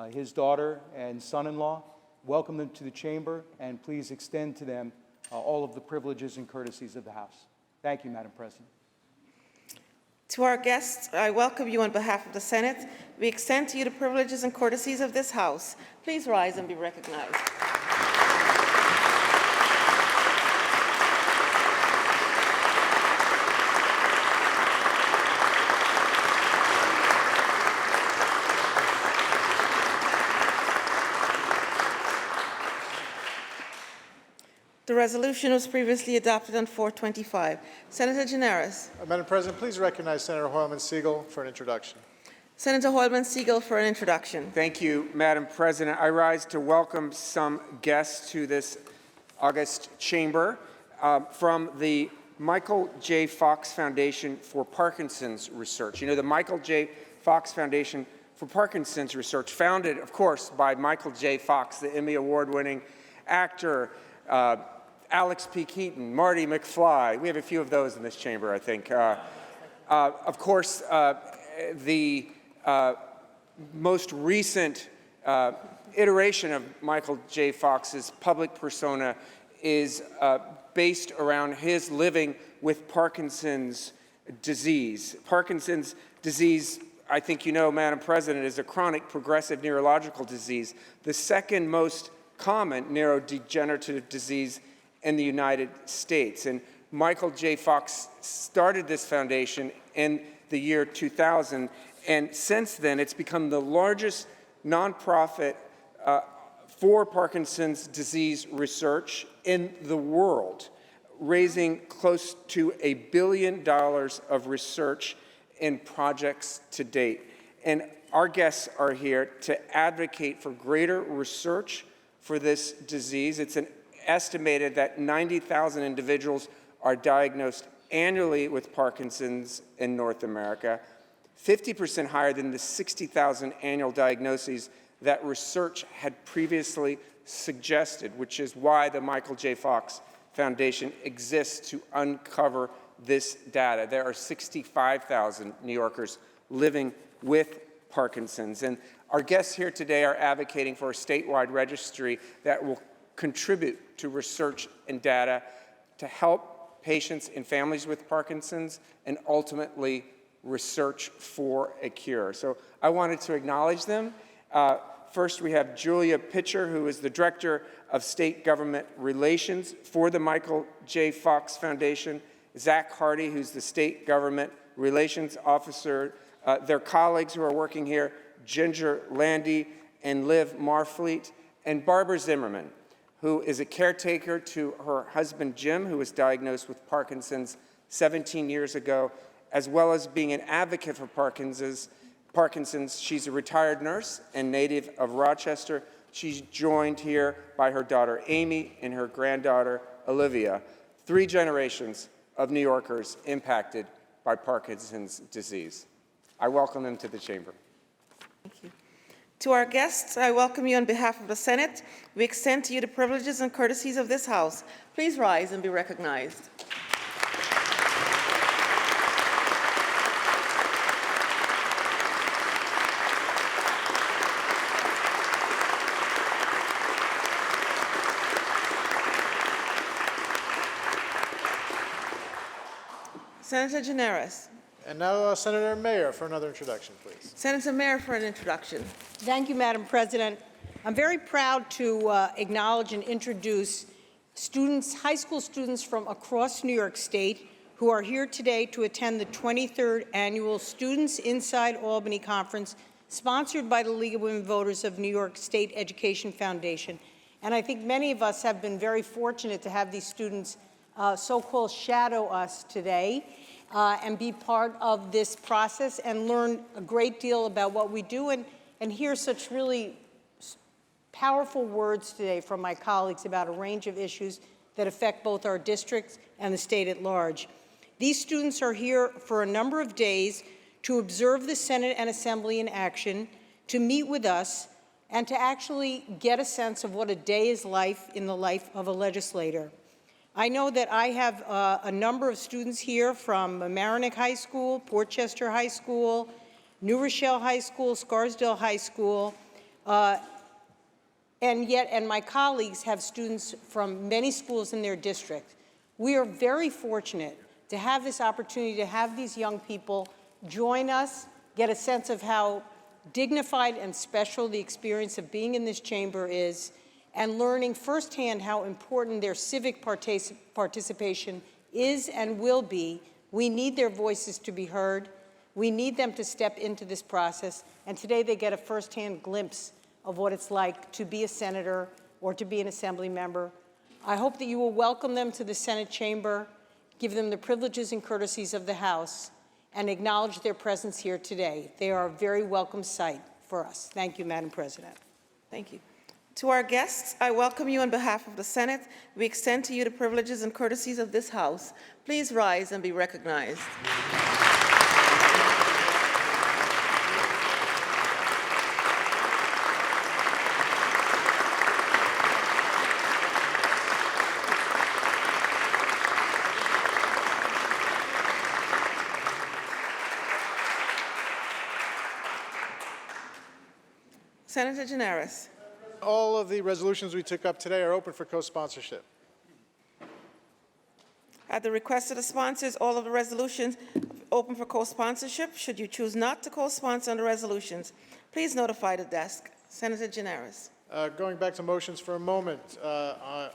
his daughter and son-in-law. Welcome them to the chamber, and please extend to them all of the privileges and courtesies of the House. Thank you, Madam President. To our guests, I welcome you on behalf of the Senate. We extend to you the privileges and courtesies of this House. Please rise and be recognized. The resolution was previously adopted on 425. Senator Gineris. Madam President, please recognize Senator Hoylman-Siegel for an introduction. Senator Hoylman-Siegel for an introduction. Thank you, Madam President. I rise to welcome some guests to this august chamber from the Michael J. Fox Foundation for Parkinson's Research. You know, the Michael J. Fox Foundation for Parkinson's Research, founded, of course, by Michael J. Fox, the Emmy Award-winning actor, Alex P. Keaton, Marty McFly. We have a few of those in this chamber, I think. Of course, the most recent iteration of Michael J. Fox's public persona is based around his living with Parkinson's disease. Parkinson's disease, I think you know, Madam President, is a chronic progressive neurological disease, the second most common neurodegenerative disease in the United States. And Michael J. Fox started this foundation in the year 2000, and since then it's become the largest nonprofit for Parkinson's disease research in the world, raising close to $1 billion of research in projects to date. And our guests are here to advocate for greater research for this disease. It's estimated that 90,000 individuals are diagnosed annually with Parkinson's in North America, 50% higher than the 60,000 annual diagnoses that research had previously suggested, which is why the Michael J. Fox Foundation exists, to uncover this data. There are 65,000 New Yorkers living with Parkinson's. And our guests here today are advocating for a statewide registry that will contribute to research and data to help patients and families with Parkinson's and ultimately research for a cure. So I wanted to acknowledge them. First, we have Julia Pitcher, who is the Director of State Government Relations for the Michael J. Fox Foundation, Zach Hardy, who's the State Government Relations Officer, their colleagues who are working here, Ginger Landy and Liv Marfleet, and Barbara Zimmerman, who is a caretaker to her husband, Jim, who was diagnosed with Parkinson's 17 years ago, as well as being an advocate for Parkinson's. She's a retired nurse and native of Rochester. She's joined here by her daughter, Amy, and her granddaughter, Olivia, 3 generations of New Yorkers impacted by Parkinson's disease. I welcome them to the chamber. Thank you. To our guests, I welcome you on behalf of the Senate. We extend to you the privileges and courtesies of this House. Please rise and be recognized. Senator Gineris. And now Senator Mayer for another introduction, please. Senator Mayer for an introduction. Thank you, Madam President. I'm very proud to acknowledge and introduce students, high school students from across New York State who are here today to attend the 23rd Annual Students Inside Albany Conference, sponsored by the League of Women Voters of New York State Education Foundation. And I think many of us have been very fortunate to have these students so-called shadow us today and be part of this process and learn a great deal about what we do and hear such really powerful words today from my colleagues about a range of issues that affect both our districts and the state at large. These students are here for a number of days to observe the Senate and Assembly in action, to meet with us, and to actually get a sense of what a day is like in the life of a legislator. I know that I have a number of students here from Mamaroneck High School, Portchester High School, New Rochelle High School, Scarsdale High School, and my colleagues have students from many schools in their district. We are very fortunate to have this opportunity to have these young people join us, get a sense of how dignified and special the experience of being in this chamber is, and learning firsthand how important their civic participation is and will be. We need their voices to be heard. We need them to step into this process, and today they get a firsthand glimpse of what it's like to be a senator or to be an assembly member. I hope that you will welcome them to the Senate chamber, give them the privileges and courtesies of the House, and acknowledge their presence here today. They are a very welcome sight for us. Thank you, Madam President. Thank you. To our guests, I welcome you on behalf of the Senate. We extend to you the privileges and courtesies of this House. Please rise and be recognized. Senator Gianaris. All of the resolutions we took up today are open for co-sponsorship. At the request of the sponsors, all of the resolutions open for co-sponsorship. Should you choose not to co-sponsor on the resolutions, please notify the desk. Senator Gianaris. Going back to motions for a moment,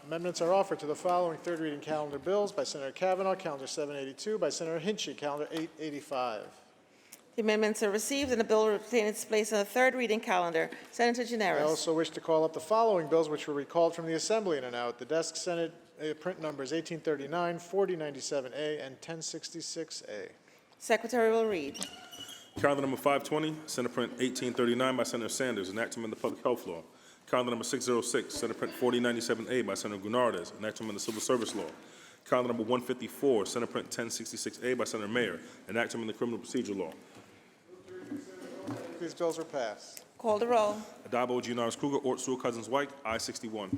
amendments are offered to the following third reading calendar bills by Senator Kavanaugh, Calendar 782, by Senator Hinchey, Calendar 885. The amendments are received and the bill will retain its place on the third reading calendar. Senator I Gianaris. also wish to call up the following bills which were recalled from the Assembly and are now at the desk. Senate print numbers 1839, 4097A, and 1066A. Secretary will read. Calendar number 520, Senate Print 1839 by Senator Sanders, an act to amend the Public Health Law. Calendar number 606, Senate Print 4097A by Senator Gurnardes, an act to amend the Civil Service Law. Calendar number 154, Senate Print 1066A by Senator Mayer, an act to amend the Criminal Procedure Law. These bills are passed. Call the roll. Addabbo, Gianaris Kruger, Ort, Sewell, Cousins, White, I-61.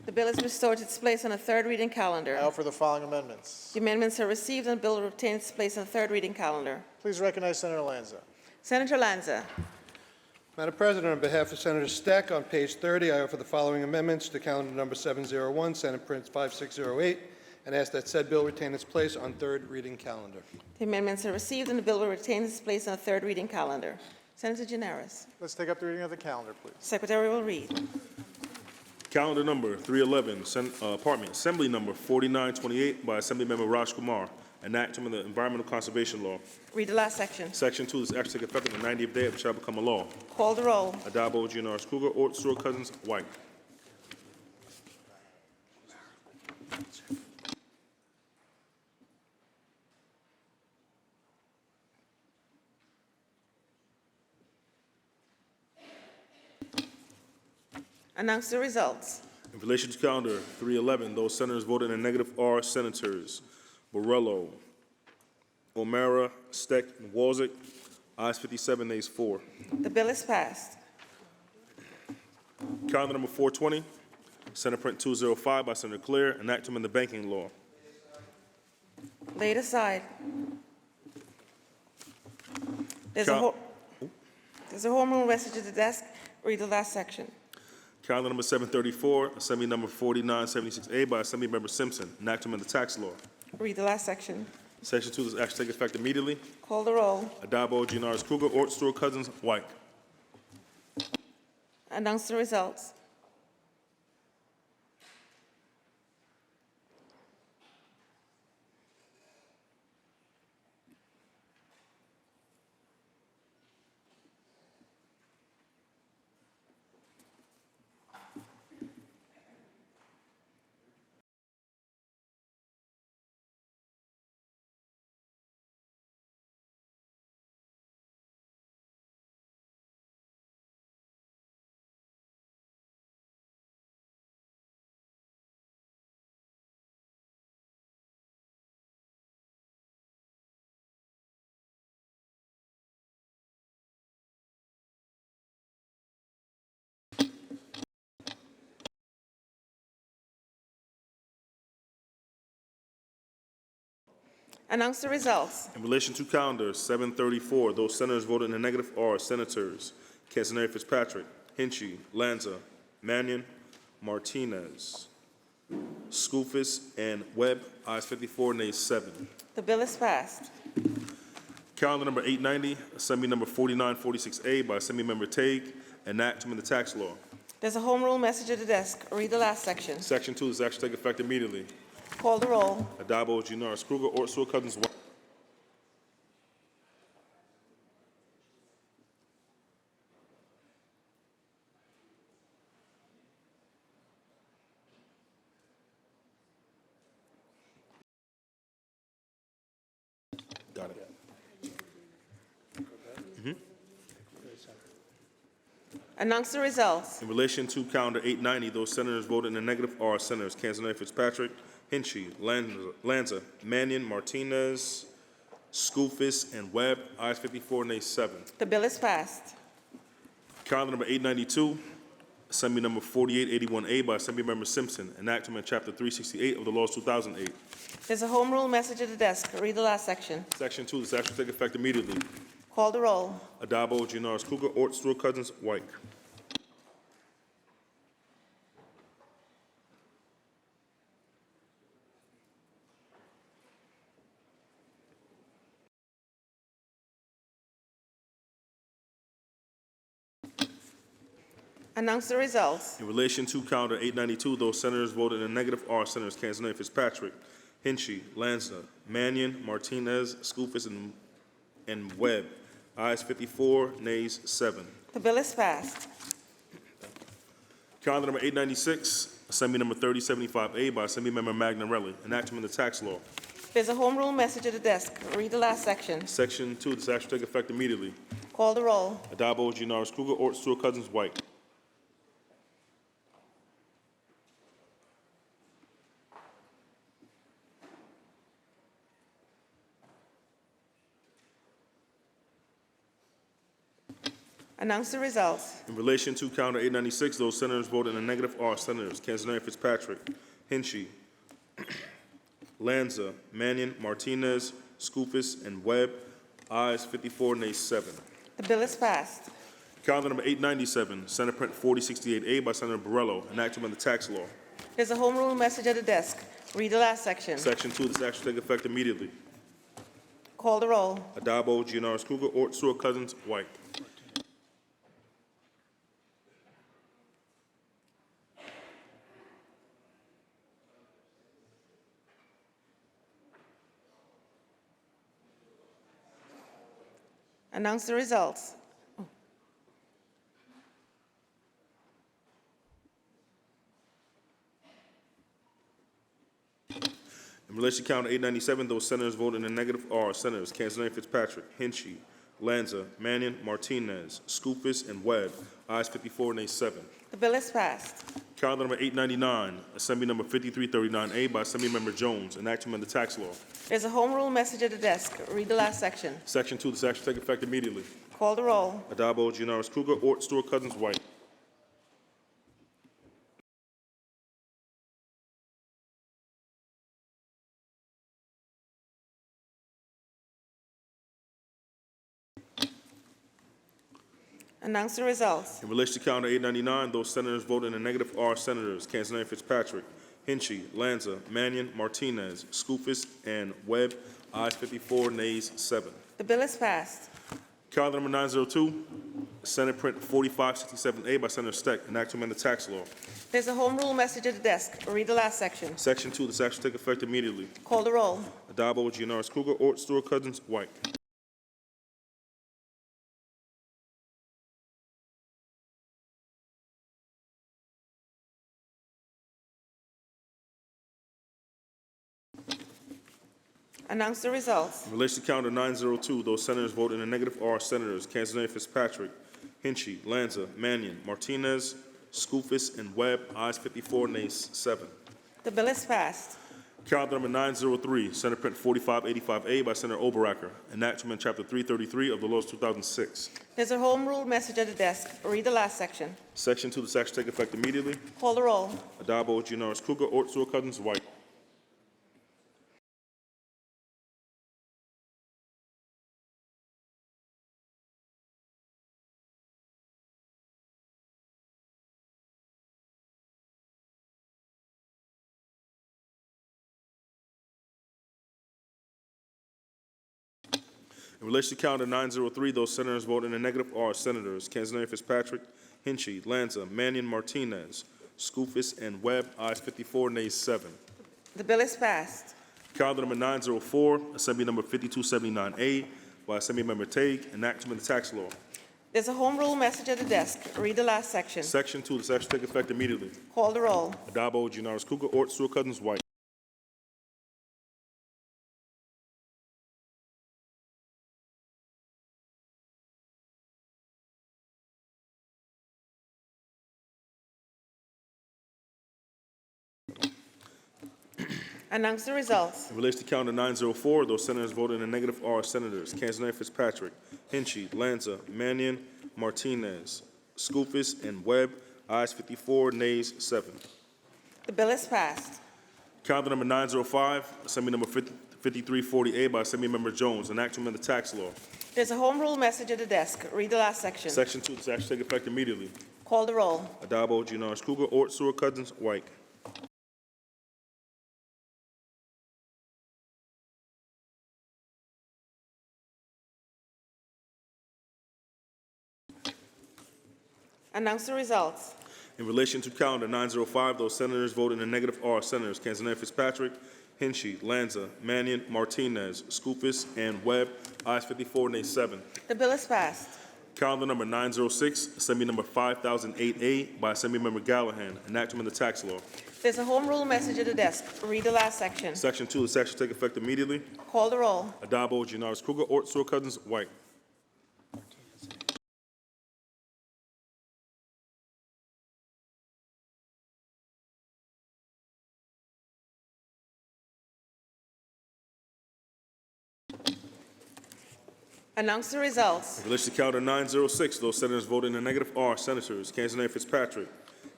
The bill is restored to its place on the third reading calendar. I offer the following amendments. The amendments are received and the bill will retain its place on the third reading calendar. Please recognize Senator Lanza. Senator Lanza. Madam President, on behalf of Senator Steck, on page 30, I offer the following amendments to calendar number 701, Senate Print 5608, and ask that said bill retain its place on third reading calendar. The amendments are received and the bill will retain its place on the third reading calendar. Senator Gianaris. Let's take up the reading of the calendar, please. Secretary will read. Calendar number 311, Assembly number 4928 by Assemblymember Raj Kumar, an act to amend the Environmental Conservation Law. Read the last section. Section 2, this act shall take effect on the 90th day of it shall become a law. Call the roll. Addabbo, Gianaris Kruger, Ort, Sewell, Cousins, White. Announce the results. In relation to calendar 311, those senators voted in a negative are Senators Borrello, O'Mara, Steck, and Walczak. Ayes 57, nays 4. The bill is passed. Calendar number 420, Senate Print 205 by Senator Claire, an act to amend the banking law. Laid aside. There's Cal- a home rule message at the desk. Read the last section. Calendar number 734, Assembly number 4976A by Assemblymember Simpson, an act to amend the tax law. Read the last section. Section 2, this act shall take effect immediately. Call the roll. Addabbo, Gianaris Kruger, Ort, Sewell, Cousins, White. Announce the results. Announce the results. In relation to calendar 734, those senators voted in the negative are Senators Castaneda, Fitzpatrick, Hinchey, Lanza, Mannion, Martinez, Skoufis, and Webb. Ayes 54, nays 7. The bill is passed. Calendar number 890, Assembly number 4946A by Assemblymember Tague, enactment of the tax law. There's a home rule message at the desk. Read the last section. Section 2, this action take effect immediately. Call the roll. Adabo, Ginaris, Kruger, Ort, Stewart, Cousins, White. Got it. Announce the results. In relation to calendar 890, those senators voted in the negative are Senators Castaneda, Fitzpatrick, Hinchey, Lanza, Mannion, Martinez, Skoufis, and Webb. Ayes 54, nays 7. The bill is passed. Calendar number 892, Assembly number 4881A by Assemblymember Simpson, enactment Chapter 368 of the laws 2008. There's a home rule message at the desk. Read the last section. Section 2, this action take effect immediately. Call the roll. Adabo, Ginaris, Kruger, Ort, Stewart, Cousins, White. Announce the results. In relation to calendar 892, those senators voted in the negative are Senators Castaneda, Fitzpatrick, Hinchey, Lanza, Mannion, Martinez, Skoufis, and Webb. Ayes 54, nays 7. The bill is passed. Calendar number 896, Assembly number 3075A by Assemblymember Magnarelli, enactment of the tax law. There's a home rule message at the desk. Read the last section. Section 2, this action take effect immediately. Call the roll. Adabo, Ginaris, Kruger, Ort, Stewart, Cousins, White. Announce the results. In relation to calendar 896, those senators voted in the negative are Senators Castaneda, Fitzpatrick, Hinchey, Lanza, Mannion, Martinez, Skoufis, and Webb. Ayes 54, nays 7. The bill is passed. Calendar number 897, Senate Print 4068A by Senator Borrello, enactment of the tax law. There's a home rule message at the desk. Read the last section. Section 2, this action take effect immediately. Call the roll. Adabo, Ginaris, Kruger, Ort, Stewart, Cousins, White. Announce the results. In relation to calendar 897, those senators voted in the negative are Senators Castaneda, Fitzpatrick, Hinchey, Lanza, Mannion, Martinez, Skoufis, and Webb. Ayes 54, nays 7. The bill is passed. Calendar number 899, Assembly number 5339A by Assemblymember Jones, enactment of the tax law. There's a home rule message at the desk. Read the last section. Section 2, this action take effect immediately. Call the roll. Adabo, Ginaris, Kruger, Ort, Stewart, Cousins, White. Announce the results. In relation to calendar 899, those senators voted in the negative are Senators Castaneda, Fitzpatrick, Hinchey, Lanza, Mannion, Martinez, Skoufis, and Webb. Ayes 54, nays 7. The bill is passed. Calendar number 902, Senate Print 4567A by Senator Steck, enactment of the tax law. There's a home rule message at the desk. Read the last section. Section 2, this action take effect immediately. Call the roll. Adabo, Ginaris, Kruger, Ort, Stewart, Cousins, White. Announce the results. In relation to calendar 902, those senators voted in the negative are Senators Castaneda, Fitzpatrick, Hinchey, Lanza, Mannion, Martinez, Skoufis, and Webb. Ayes 54, nays 7. The bill is passed. Calendar number 903, Senate Print 4585A by Senator Oberacker, enactment Chapter 333 of the laws 2006. There's a home rule message at the desk. Read the last section. Section 2, this action take effect immediately. Call the roll. Adabo, Ginaris, Kruger, Ort, Stewart, Cousins, White. In relation to calendar 903, those senators voting in the negative are Senators Canzoneri, Fitzpatrick, Hinchey, Lanza, Mannion, Martinez, Skoufis, and Webb. Ayes 54, nays 7. The bill is passed. Calendar number 904, Assembly number 5279A by Assemblymember Tague, enactment of the tax law. There's a home rule message at the desk. Read the last section. Section 2, the section take effect immediately. Call the roll. Adabo, Giannaris Kruger, Ort, Stewart Cousins, White. Announce the results. In relation to calendar 904, those senators voting in the negative are Senators Canzoneri, Fitzpatrick, Hinchey, Lanza, Mannion, Martinez, Skoufis, and Webb. Ayes 54, nays 7. The bill is passed. Calendar number 905, Assembly number 5340A by Assemblymember Jones, enactment of the tax law. There's a home rule message at the desk. Read the last section. Section 2, the section take effect immediately. Call the roll. Adabo, Giannaris Kruger, Ort, Stewart Cousins, White. Announce the results. In relation to calendar 905, those senators voting in the negative are Senators Canzoneri, Fitzpatrick, Hinchey, Lanza, Mannion, Martinez, Skoufis, and Webb. Ayes 54, nays 7. The bill is passed. Calendar number 906, Assembly number 5008A by Assemblymember Gallahan, enactment of the tax law. There's a home rule message at the desk. Read the last section. Section 2, the section take effect immediately. Call the roll. Adabo, Giannaris Kruger, Ort, Stewart Cousins, White. Announce the results. In relation to calendar 906, those senators voting in the negative are Senators Canzoneri, Fitzpatrick,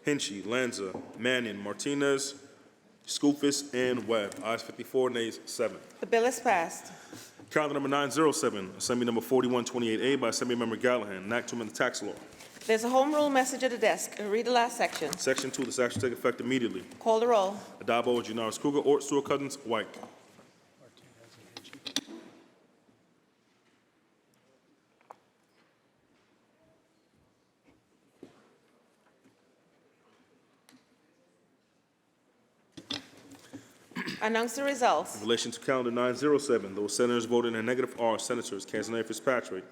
Hinchey, Lanza, Mannion, Martinez, Skoufis, and Webb. Ayes 54, nays 7. The bill is passed. Calendar number 907, Assembly number 4128A by Assemblymember Gallahan, enactment of the tax law. There's a home rule message at the desk. Read the last section. Section 2, the section take effect immediately. Call the roll. Adabo, Giannaris Kruger, Ort, Stewart Cousins, White. Announce the results. In relation to calendar 907, those senators voting in the negative are Senators Canzoneri, Fitzpatrick,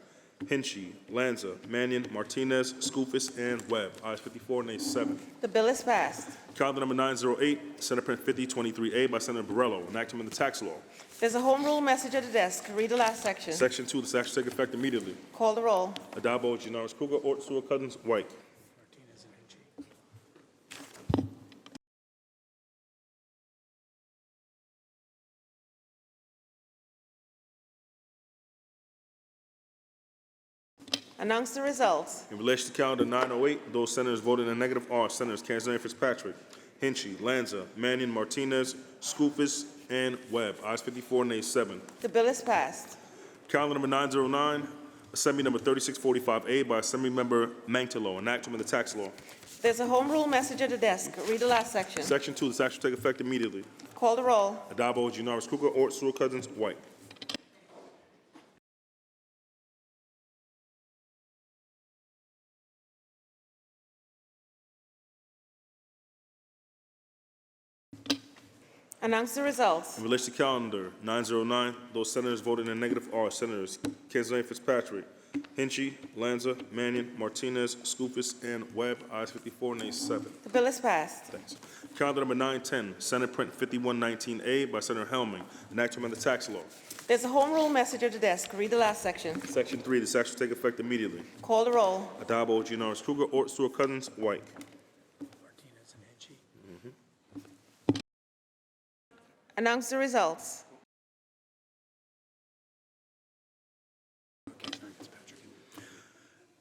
Hinchey, Lanza, Mannion, Martinez, Skoufis, and Webb. Ayes 54, nays 7. The bill is passed. Calendar number 908, Senate Print 5023A by Senator Borrello, enactment of the tax law. There's a home rule message at the desk. Read the last section. Section 2, the section take effect immediately. Call the roll. Adabo, Giannaris Kruger, Ort, Stewart Cousins, White. Announce the results. In relation to calendar 908, those senators voting in the negative are Senators Canzoneri, Fitzpatrick, Hinchey, Lanza, Mannion, Martinez, Skoufis, and Webb. Ayes 54, nays 7. The bill is passed. Calendar number 909, Assembly number 3645A by Assemblymember Mantelo, enactment of the tax law. There's a home rule message at the desk. Read the last section. Section 2, the section take effect immediately. Call the roll. Adabo, Giannaris Kruger, Ort, Stewart Cousins, White. Announce the results. In relation to calendar 909, those senators voting in the negative are Senators Canzoneri, Fitzpatrick, Hinchey, Lanza, Mannion, Martinez, Skoufis, and Webb. Ayes 54, nays 7. The bill is passed. Thanks. Calendar number 910, Senate Print 5119A by Senator Helming, enactment of the tax law. There's a home rule message at the desk. Read the last section. Section 3, the section take effect immediately. Call the roll. Adabo, Giannaris Kruger, Ort, Stewart Cousins, White. Announce the results.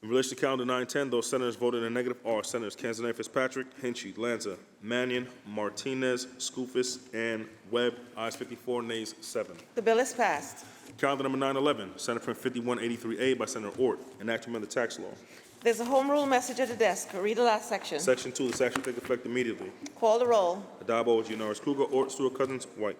In relation to calendar 910, those senators voting in the negative are Senators Canzoneri, Fitzpatrick, Hinchey, Lanza, Mannion, Martinez, Skoufis, and Webb. Ayes 54, nays 7. The bill is passed. Calendar number 911, Senate Print 5183A by Senator Ort, enactment of the tax law. There's a home rule message at the desk. Read the last section. Section 2, the section take effect immediately. Call the roll. Adabo, Giannaris Kruger, Ort, Stewart Cousins, White.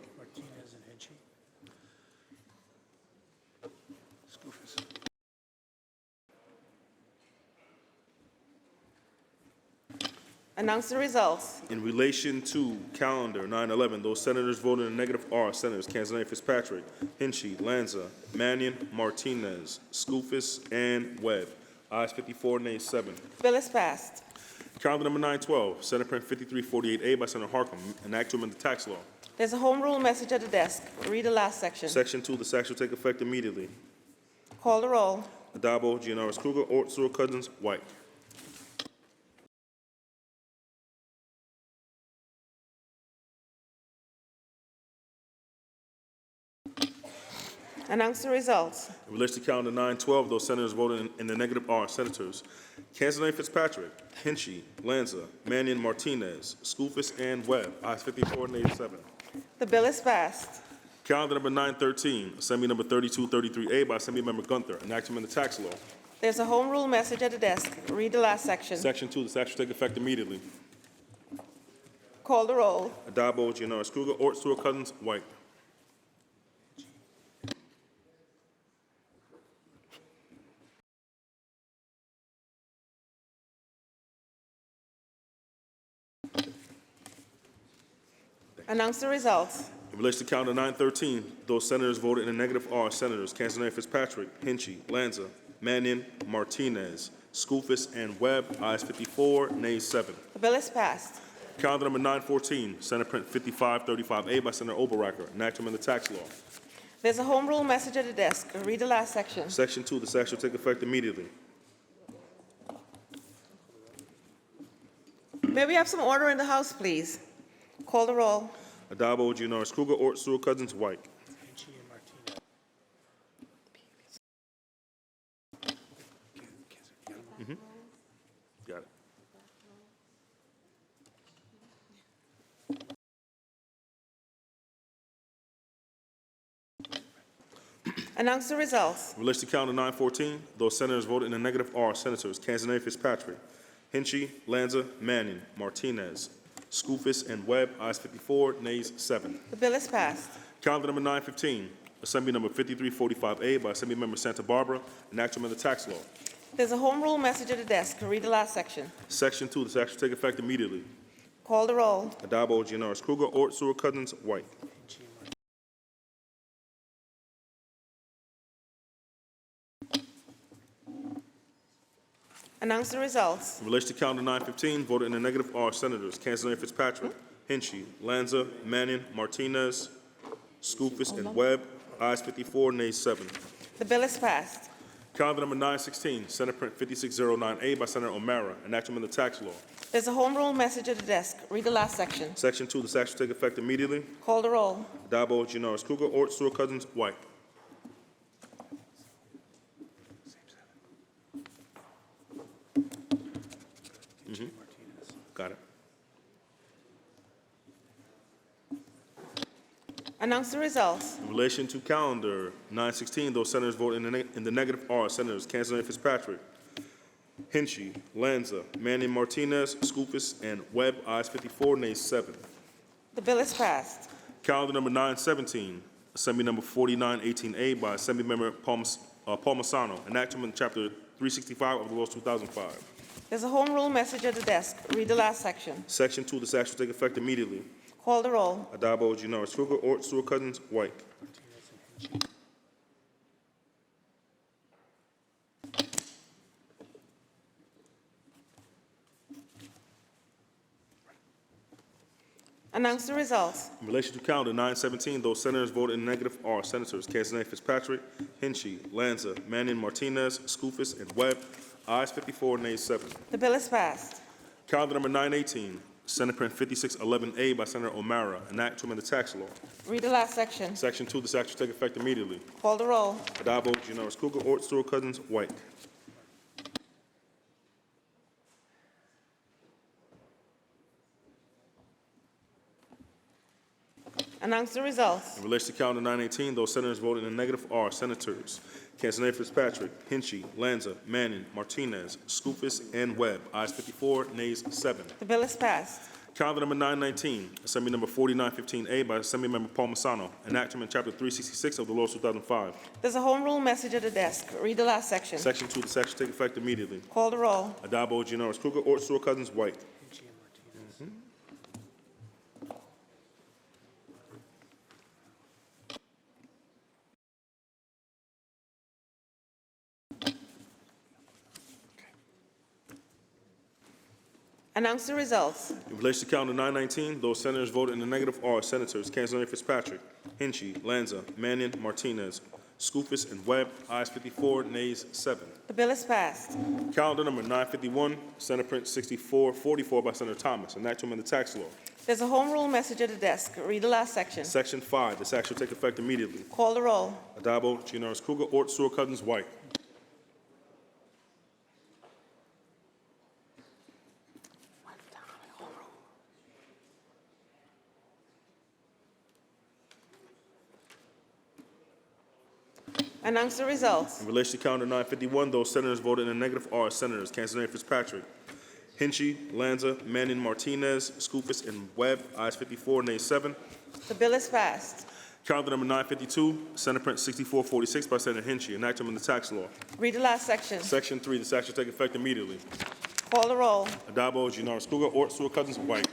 Announce the results. In relation to calendar 9/11, those senators voting in negative are Senators Canzone, Fitzpatrick, Hinchey, Lanza, Mannion, Martinez, Skoufis, and Webb. Ayes 54, nays 7. Bill is passed. Calendar number 912, Senate Print 5348A by Senator Harkam, an act to amend the tax law. There's a home rule message at the desk. Read the last section. Section 2, this act shall take effect immediately. Call the roll. Adabo, Gianaris Kruger, Ort, Sewell, Cousins, White. Announce the results. In relation to calendar 912, those senators voting in the negative are Senators Canzone, Fitzpatrick, Hinchey, Lanza, Mannion, Martinez, Skoufis, and Webb. Ayes 54, nays 7. The bill is passed. Calendar number 913, Assembly number 3233A by Assemblymember Gunther, an act to amend the tax law. There's a home rule message at the desk. Read the last section. Section 2, this act shall take effect immediately. Call the roll. Adabo, Gianaris Kruger, Ort, Sewell, Cousins, White. Announce the results. In relation to calendar 913, those senators voted in the negative are Senators Canzone, Fitzpatrick, Hinchey, Lanza, Mannion, Martinez, Skoufis, and Webb. Ayes 54, nays 7. The bill is passed. Calendar number 914, Senate Print 5535A by Senator Oberacker, an act to amend the tax law. There's a home rule message at the desk. Read the last section. Section 2, this act shall take effect immediately. May we have some order in the House, please? Call the roll. Adabo, Gianaris Kruger, Ort, Sewell, Cousins, White. Got it. Announce the results. In relation to calendar 914, those senators voted in the negative are Senators Canzone, Fitzpatrick, Hinchey, Lanza, Mannion, Martinez, Skoufis, and Webb. Ayes 54, nays 7. The bill is passed. Calendar number 915, Assembly number 5345A by Assemblymember Santa Barbara, an act to amend the tax law. There's a home rule message at the desk. Read the last section. Section 2, this act shall take effect immediately. Call the roll. Adabo, Gianaris Kruger, Ort, Sewell, Cousins, White. Announce the results. In relation to calendar 915, voted in the negative are Senators Canzone, Fitzpatrick, Hinchey, Lanza, Mannion, Martinez, Skoufis, and Webb. Ayes 54, nays 7. The bill is passed. Calendar number 916, Senate Print 5609A by Senator O'Mara, an act to amend the tax law. There's a home rule message at the desk. Read the last section. Section 2, this act shall take effect immediately. Call the roll. Adabo, Gianaris Kruger, Ort, Sewell, Cousins, White. Got it. Announce the results. In relation to calendar 916, those senators voting in the negative are Senators Canzone, Fitzpatrick, Hinchey, Lanza, Mannion, Martinez, Skoufis, and Webb. Ayes 54, nays 7. The bill is passed. Calendar number 917, Assembly number 4918A by Assemblymember Palmisano, an act to amend Chapter 365 of the laws 2005. There's a home rule message at the desk. Read the last section. Section 2, this act shall take effect immediately. Call the roll. Adabo, Gianaris Kruger, Ort, Sewell, Cousins, White. Announce the results. In relation to calendar 917, those senators voted in negative are Senators Canzone, Fitzpatrick, Hinchey, Lanza, Mannion, Martinez, Skoufis, and Webb. Ayes 54, nays 7. The bill is passed. Calendar number 918, Senate Print 5611A by Senator O'Mara, an act to amend the tax law. Read the last section. Section 2, this act shall take effect immediately. Call the roll. Adabo, Gianaris Kruger, Ort, Sewell, Cousins, White. Announce the results. In relation to calendar 918, those senators voting in the negative are Senators Canzone, Fitzpatrick, Hinchey, Lanza, Mannion, Martinez, Skoufis, and Webb. Ayes 54, nays 7. The bill is passed. Calendar number 919, Assembly number 4915A by Assemblymember Palmisano, an act to amend Chapter 366 of the laws 2005. There's a home rule message at the desk. Read the last section. Section 2, the section take effect immediately. Call the roll. Adabo, Gianaris Kruger, Ort, Sewell, Cousins, White. Announce the results. In relation to calendar 919, those senators voted in the negative are Senators Canzone Fitzpatrick, Hinchey, Lanza, Mannion, Martinez, Skoufis, and Webb. Ayes 54, nays 7. The bill is passed. Calendar number 951, Senate Print 6444 by Senator Thomas, an act to amend the tax law. There's a home rule message at the desk. Read the last section. Section 5, this act shall take effect immediately. Call the roll. Adabo, Gianaris Kruger, Ort, Sewell, Cousins, White. Announce the results. In relation to calendar 951, those senators voted in the negative are Senators Canzone Fitzpatrick, Hinchey, Lanza, Mannion, Martinez, Skoufis, and Webb. Ayes 54, nays 7. The bill is passed. Calendar number 952, Senate Print 6446 by Senator Hinchey, an act to amend the tax law. Read the last section. Section 3, this act shall take effect immediately. Call the roll. Adabo, Gianaris Kruger, Ort, Sewell, Cousins, White.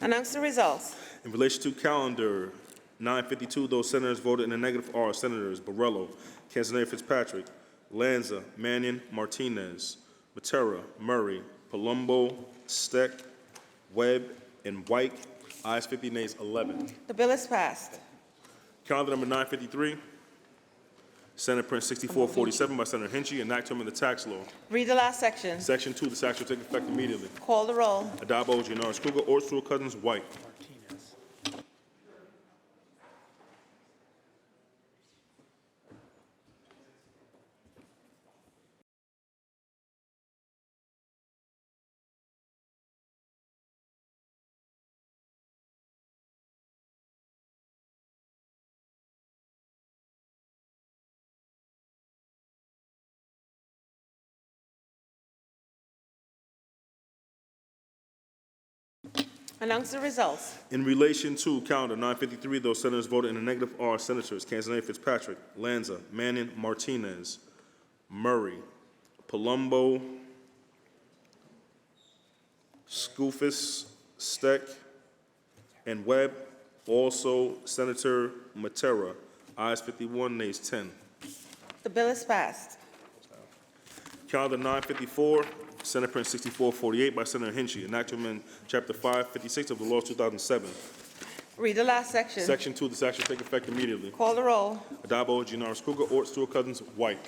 Announce the results. In relation to calendar 952, those senators voted in the negative are Senators Borrello, Canzone Fitzpatrick, Lanza, Mannion, Martinez, Matera, Murray, Palumbo, Steck, Webb, and White. Ayes 50, nays 11. The bill is passed. Calendar number 953, Senate Print 6447 by Senator Hinchey, an act to amend the tax law. Read the last section. Section 2, this act shall take effect immediately. Call the roll. Adabo, Gianaris Kruger, Ort, Sewell, Cousins, White. Announce the results. In relation to calendar 953, those senators voted in the negative are Senators Canzone Fitzpatrick, Lanza, Mannion, Martinez, Murray, Palumbo, Skoufis, Steck, and Webb. Also, Senator Matera. Ayes 51, nays 10. The bill is passed. Calendar 954, Senate Print 6448 by Senator Hinchey, an act to amend Chapter 556 of the law of 2007. Read the last section. Section 2, this act shall take effect immediately. Call the roll. Adabo, Gianaris Kruger, Ort, Sewell, Cousins, White.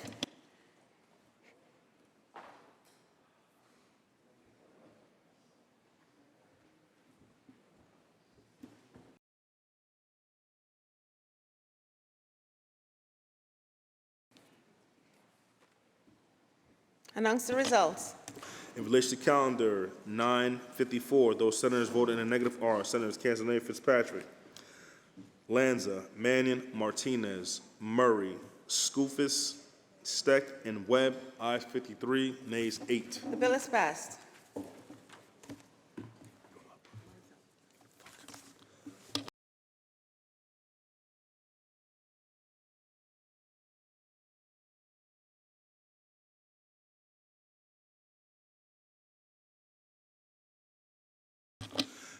Announce the results. In relation to calendar 954, those senators voted in the negative are Senators Canzone Fitzpatrick, Lanza, Mannion, Martinez, Murray, Skoufis, Steck, and Webb. Ayes 53, nays 8. The bill is passed.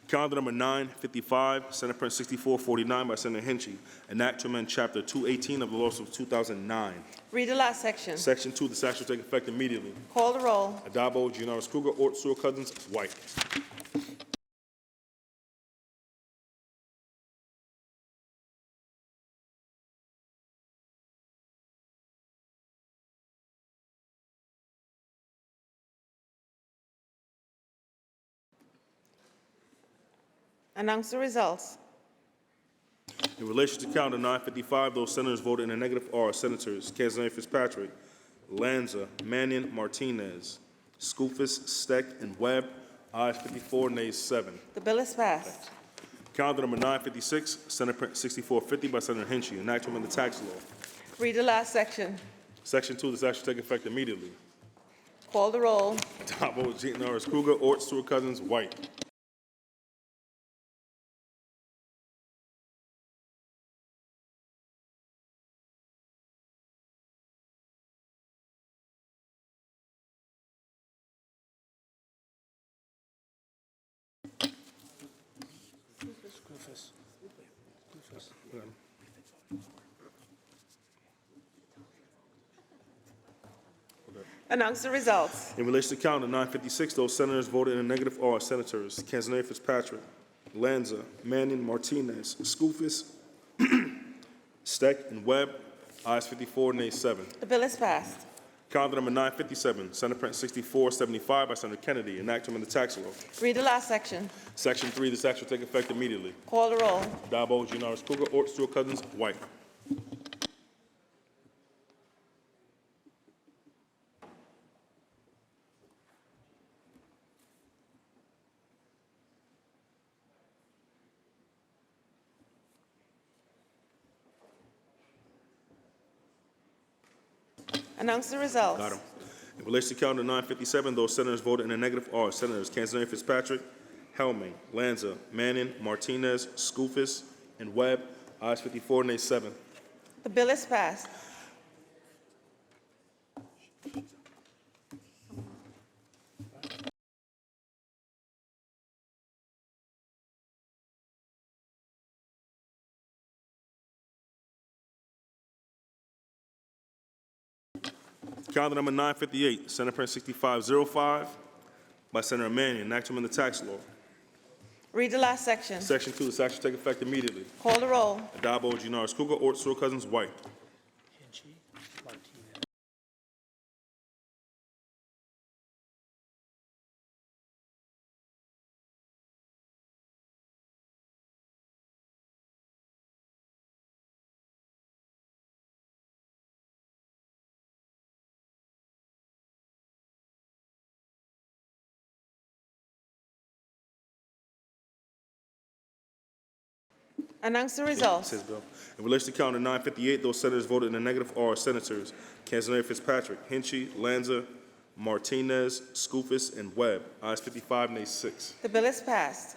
Calendar number 955, Senate Print 6449 by Senator Hinchey, an act to amend Chapter 218 of the laws of 2009. Read the last section. Section 2, this act shall take effect immediately. Call the roll. Adabo, Gianaris Kruger, Ort, Sewell, Cousins, White. Announce the results. In relation to calendar 955, those senators voted in the negative are Senators Canzone Fitzpatrick, Lanza, Mannion, Martinez, Skoufis, Steck, and Webb. Ayes 54, nays 7. The bill is passed. Calendar number 956, Senate Print 6450 by Senator Hinchy, an act to amend the tax law. Read the last section. Section 2, this act shall take effect immediately. Call the roll. Adopt vote, Jean Norris Kruger, Ort, Stewart Cousins, White. Announce the results. In relation to calendar 956, those senators voted in a negative are Senators Castanedo Fitzpatrick, Lanza, Mannion, Martinez, Skoufis, Steck, and Webb. Ayes 54, nays 7. The bill is passed. Calendar number 957, Senate Print 6475 by Senator Kennedy, an act to amend the tax law. Read the last section. Section 3, this act shall take effect immediately. Call the roll. Dabo, Jean Norris Kruger, Ort, Stewart Cousins, White. Announce the results. Got him. In relation to calendar 957, those senators voted in a negative are Senators Castanedo Fitzpatrick, Helming, Lanza, Mannion, Martinez, Skoufis, and Webb. Ayes 54, nays 7. The bill is passed. Calendar number 958, Senate Print 6505 by Senator Mannion, an act to amend the tax law. Read the last section. Section 2, this act shall take effect immediately. Call the roll. Adabo, Jean Norris Kruger, Ort, Stewart Cousins, White. Announce the results. Says Bill. In relation to calendar 958, those senators voted in the negative are Senators Castanedo Fitzpatrick, Hinchy, Lanza, Martinez, Skoufis, and Webb. Ayes 55, nays 6. The bill is passed.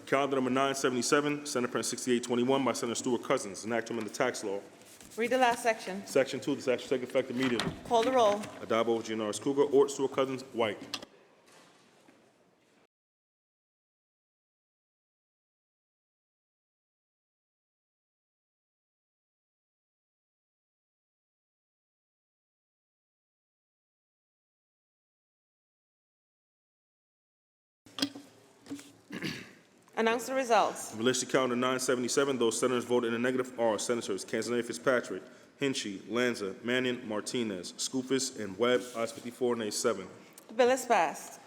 Calendar number 977, Senate Print 6821 by Senator Stewart Cousins, an act to amend the tax law. Read the last section. Section 2, this act shall take effect immediately. Call the roll. Adabo, Jean Norris Kruger, Ort, Stewart Cousins, White. Announce the results. In relation to calendar 977, those senators voted in the negative are Senators Castanedo Fitzpatrick, Hinchy, Lanza, Mannion, Martinez, Skoufis, and Webb. Ayes 54, nays 7. The bill is passed.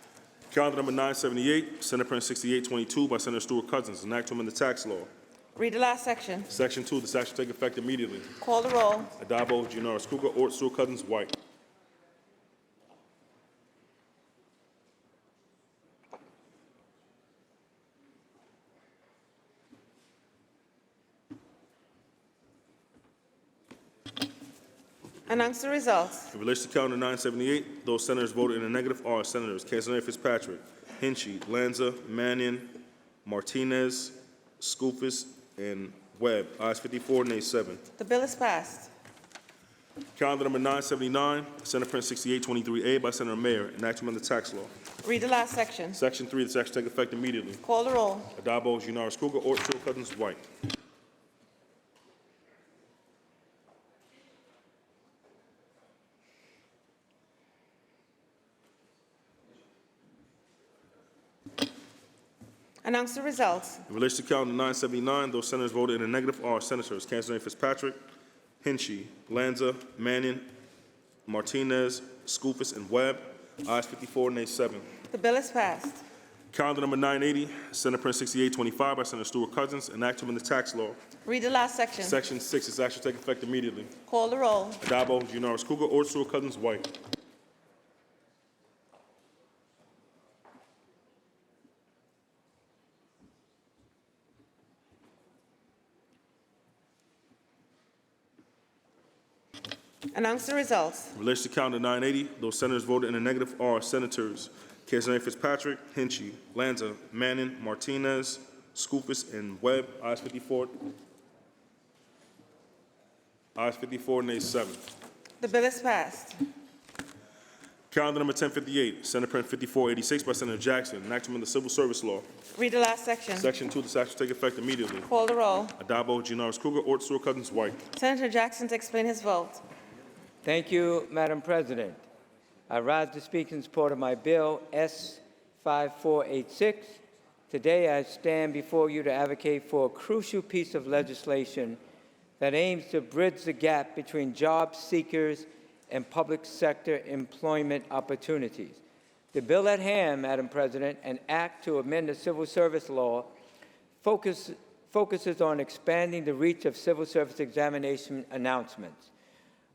Calendar number 978, Senate Print 6822 by Senator Stewart Cousins, an act to amend the tax law. Read the last section. Section 2, this act shall take effect immediately. Call the roll. Adabo, Jean Norris Kruger, Ort, Stewart Cousins, White. Announce the results. In relation to calendar 978, those senators voted in the negative are Senators Castanedo Fitzpatrick, Hinchy, Lanza, Mannion, Martinez, Skoufis, and Webb. Ayes 54, nays 7. The bill is passed. Calendar number 979, Senate Print 6823A by Senator Mayer, an act to amend the tax law. Read the last section. Section 3, this act shall take effect immediately. Call the roll. Adabo, Jean Norris Kruger, Ort, Stewart Cousins, White. Announce the results. In relation to calendar 979, those senators voted in the negative are Senators Castanedo Fitzpatrick, Hinchy, Lanza, Mannion, Martinez, Skoufis, and Webb. Ayes 54, nays 7. The bill is passed. Calendar number 980, Senate Print 6825 by Senator Stewart Cousins, an act to amend the tax law. Read the last section. Section 6, this act shall take effect immediately. Call the roll. Adabo, Jean Norris Kruger, Ort, Stewart Cousins, White. Announce the results. In relation to calendar 980, those senators voted in the negative are Senators Cassidy Fitzpatrick, Hinchey, Lanza, Manning, Martinez, Skoufis, and Webb. Ayes 54. Ayes 54, nays 7. The bill is passed. Calendar number 1058, Senate Print 5486 by Senator Jackson, enactment of the Civil Service Law. Read the last section. Section 2, the statute take effect immediately. Call the roll. Adabo, Giannaris Kruger, Ort, Stewart Cousins, White. Senator Jackson to explain his vote. Thank you, Madam President. I rise to speak in support of my bill, S5486. Today, I stand before you to advocate for a crucial piece of legislation that aims to bridge the gap between job seekers and public sector employment opportunities. The bill at hand, Madam President, an act to amend the Civil Service Law, focuses on expanding the reach of civil service examination announcements.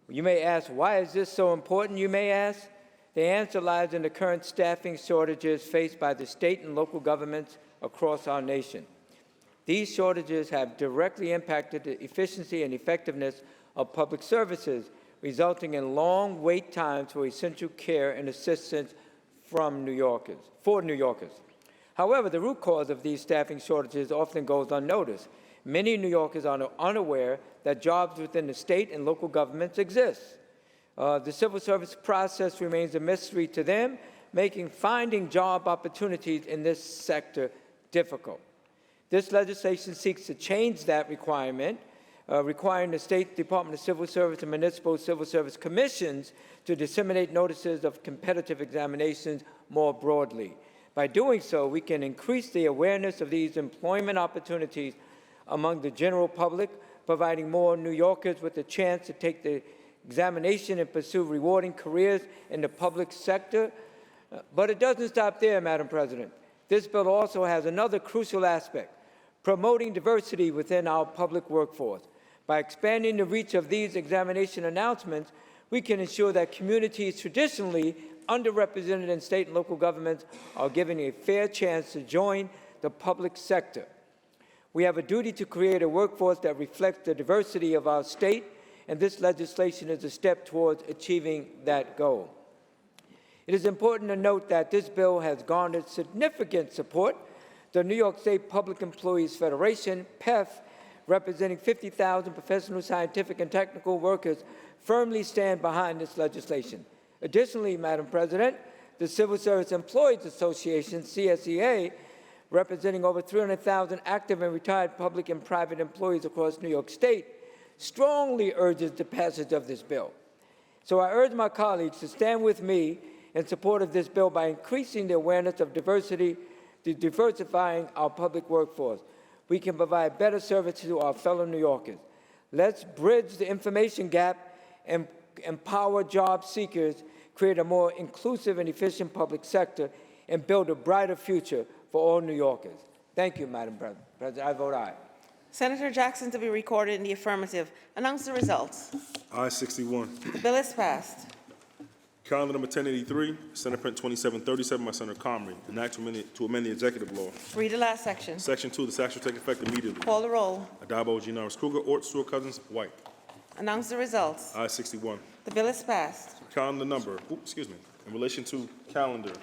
You may ask, why is this so important, you may ask? The answer lies in the current staffing shortages faced by the state and local governments across our nation. These shortages have directly impacted the efficiency and effectiveness of public services, resulting in long wait times for essential care and assistance for New Yorkers. However, the root cause of these staffing shortages often goes unnoticed. Many New Yorkers are unaware that jobs within the state and local governments exist. The civil service process remains a mystery to them, making finding job opportunities in this sector difficult. This legislation seeks to change that requirement, requiring the State Department of Civil Service and municipal civil service commissions to disseminate notices of competitive examinations more broadly. By doing so, we can increase the awareness of these employment opportunities among the general public, providing more New Yorkers with a chance to take the examination and pursue rewarding careers in the public sector. But it doesn't stop there, Madam President. This bill also has another crucial aspect: promoting diversity within our public workforce. By expanding the reach of these examination announcements, we can ensure that communities traditionally underrepresented in state and local governments are given a fair chance to join the public sector. We have a duty to create a workforce that reflects the diversity of our state, and this legislation is a step towards achieving that goal. It is important to note that this bill has garnered significant support. The New York State Public Employees Federation, PEF, representing 50,000 professional, scientific, and technical workers, firmly stand behind this legislation. Additionally, Madam President, the Civil Service Employees Association, CSEA, representing over 300,000 active and retired public and private employees across New York State, strongly urges the passage of this bill. So I urge my colleagues to stand with me in support of this bill by increasing the awareness of diversity, diversifying our public workforce. We can provide better service to our fellow New Yorkers. Let's bridge the information gap and empower job seekers, create a more inclusive and efficient public sector, and build a brighter future for all New Yorkers. Thank you, Madam President. I vote aye. Senator Jackson to be recorded in the affirmative. Announce the results. Ayes 61. The bill is passed. Calendar number 1083, Senate Print 2737 by Senator Comrie, an act to amend the executive law. Read the last section. Section 2, the statute take effect immediately. Call the roll. Adabo, Giannaris Kruger, Ort, Stewart Cousins, White. Announce the results. Ayes 61. The bill is passed. Calendar number, in relation to calendar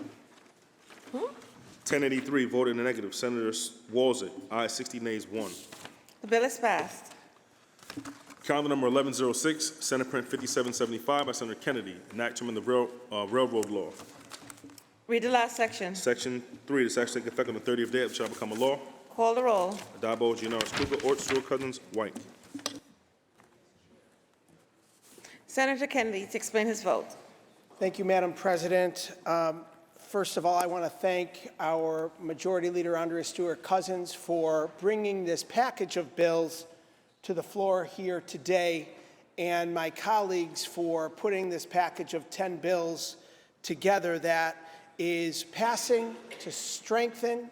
1083, voted in the negative. Senator Walzett, ayes 60, nays 1. The bill is passed. Calendar number 1106, Senate Print 5775 by Senator Kennedy, an act to amend the railroad law. Read the last section. Section 3, the statute take effect on the 30th day, it shall become a law. Call the roll. Adabo, Giannaris Kruger, Ort, Stewart Cousins, White. Senator Kennedy to explain his vote. Thank you, Madam President. First of all, I want to thank our Majority Leader Andrea Stewart Cousins for bringing this package of bills to the floor here today, and my colleagues for putting this package of 10 bills together that is passing to strengthen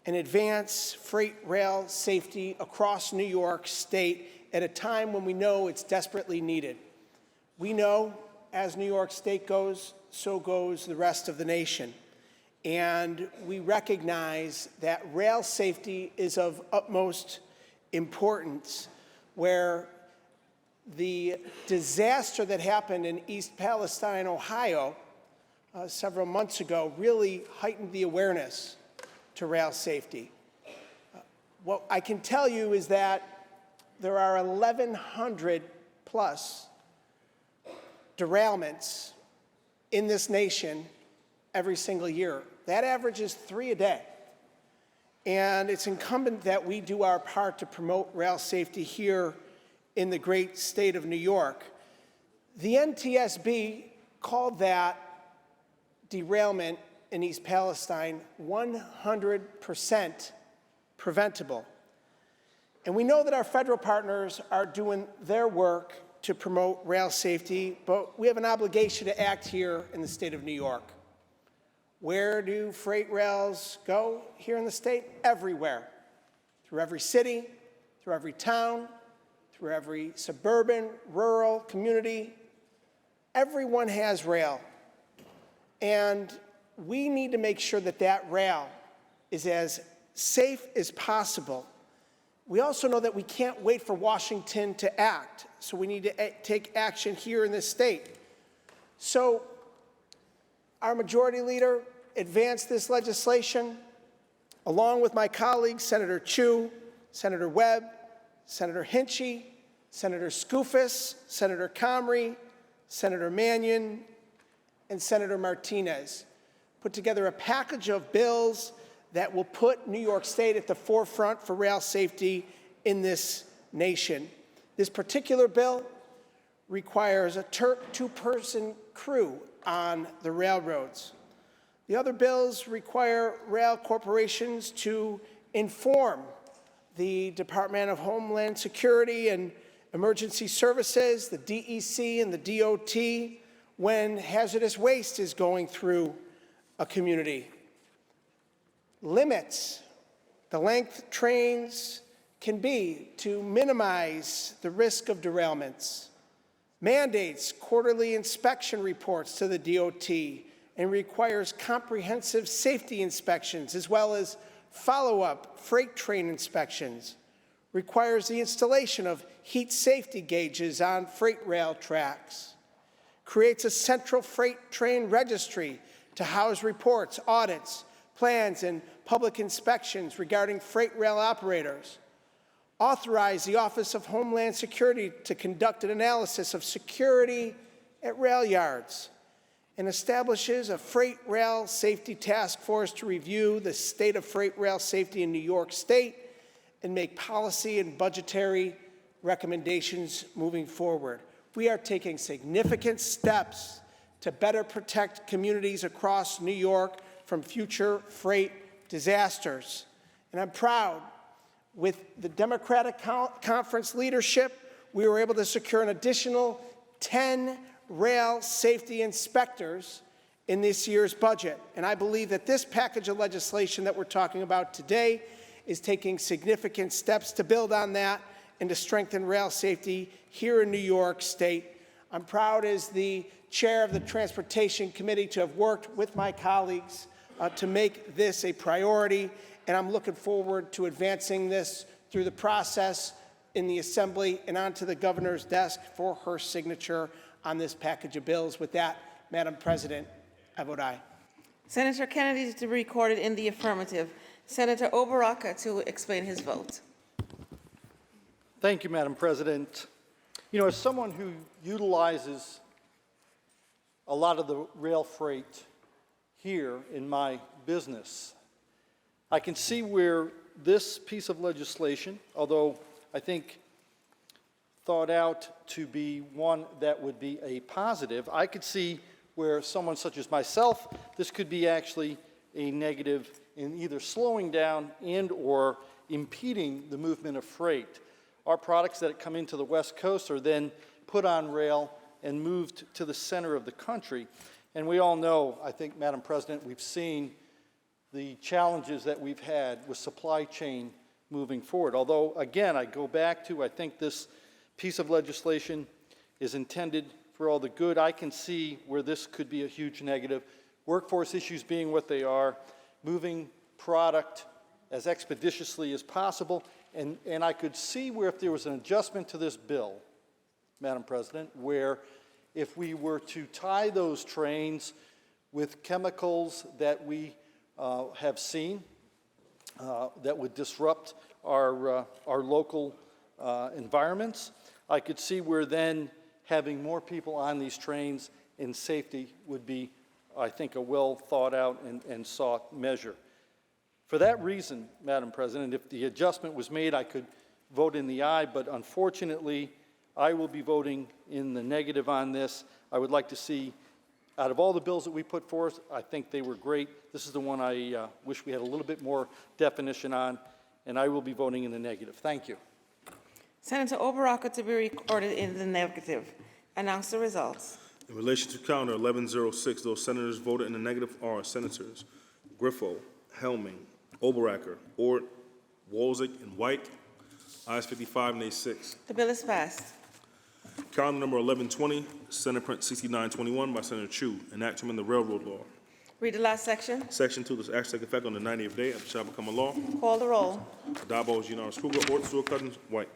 and advance freight rail safety across New York State at a time when we know it's desperately needed. We know as New York State goes, so goes the rest of the nation. And we recognize that rail safety is of utmost importance, where the disaster that happened in East Palestine, Ohio, several months ago really heightened the awareness to rail safety. What I can tell you is that there are 1,100 plus derailments in this nation every single year. That average is 3 a day. And it's incumbent that we do our part to promote rail safety here in the great state of New York. The NTSB called that derailment in East Palestine 100% preventable. And we know that our federal partners are doing their work to promote rail safety, but we have an obligation to act here in the state of New York. Where do freight rails go here in the state? Everywhere. Through every city, through every town, through every suburban, rural community. Everyone has rail. And we need to make sure that that rail is as safe as possible. We also know that we can't wait for Washington to act, so we need to take action here in this state. So our majority leader advanced this legislation along with my colleagues, Senator Chu, Senator Webb, Senator Hinchey, Senator Skoufis, Senator Comrie, Senator Mannion, and Senator Martinez. Put together a package of bills that will put New York State at the forefront for rail safety in this nation. This particular bill requires a two-person crew on the railroads. The other bills require rail corporations to inform the Department of Homeland Security and Emergency Services, the DEC and the DOT, when hazardous waste is going through a community. Limits the length trains can be to minimize the risk of derailments. Mandates quarterly inspection reports to the DOT and requires comprehensive safety inspections as well as follow-up freight train inspections. Requires the installation of heat safety gauges on freight rail tracks. Creates a central freight train registry to house reports, audits, plans, and public inspections regarding freight rail operators. Authorize the Office of Homeland Security to conduct an analysis of security at rail yards, and establishes a freight rail safety task force to review the state of freight rail safety in New York State and make policy and budgetary recommendations moving forward. We are taking significant steps to better protect communities across New York from future freight disasters. And I'm proud, with the Democratic Conference leadership, we were able to secure an additional 10 rail safety inspectors in this year's budget. And I believe that this package of legislation that we're talking about today is taking significant steps to build on that and to strengthen rail safety here in New York State. I'm proud as the chair of the Transportation Committee to have worked with my colleagues to make this a priority, and I'm looking forward to advancing this through the process in the Assembly and onto the governor's desk for her signature on this package of bills. With that, Madam President, I vote aye. Senator Kennedy is to be recorded in the affirmative. Senator Obaraka to explain his vote. Thank you, Madam President. You know, as someone who utilizes a lot of the rail freight here in my business, I can see where this piece of legislation, although I think thought out to be one that would be a positive, I could see where someone such as myself, this could be actually a negative in either slowing down and or impeding the movement of freight. Our products that come into the West Coast are then put on rail and moved to the center of the country. And we all know, I think, Madam President, we've seen the challenges that we've had with supply chain moving forward. Although, again, I go back to, I think this piece of legislation is intended for all the good. I can see where this could be a huge negative. Workforce issues being what they are, moving product as expeditiously as possible. And I could see where if there was an adjustment to this bill, Madam President, where if we were to tie those trains with chemicals that we have seen that would disrupt our local environments, I could see where then having more people on these trains in safety would be, I think, a well thought out and sought measure. For that reason, Madam President, if the adjustment was made, I could vote in the aye, but unfortunately, I will be voting in the negative on this. I would like to see, out of all the bills that we put forth, I think they were great. This is the one I wish we had a little bit more definition on, and I will be voting in the negative. Thank you. Senator Obaraca to be recorded in the negative. Announce the results. In relation to calendar 1106, those senators voted in the negative are Senators Griffo, Helming, Obaracker, Ort, Walczak, and White. Ayes 55, nays 6. The bill is passed. Calendar number 1120, Senate Print 6921 by Senator Chu, enact to amend the railroad law. Read the last section. Section 2, this act take effect on the 90th day and shall become a law. Call the roll. Addabbo, Giannaris Kruger, Ort, Stewart Cousins, White.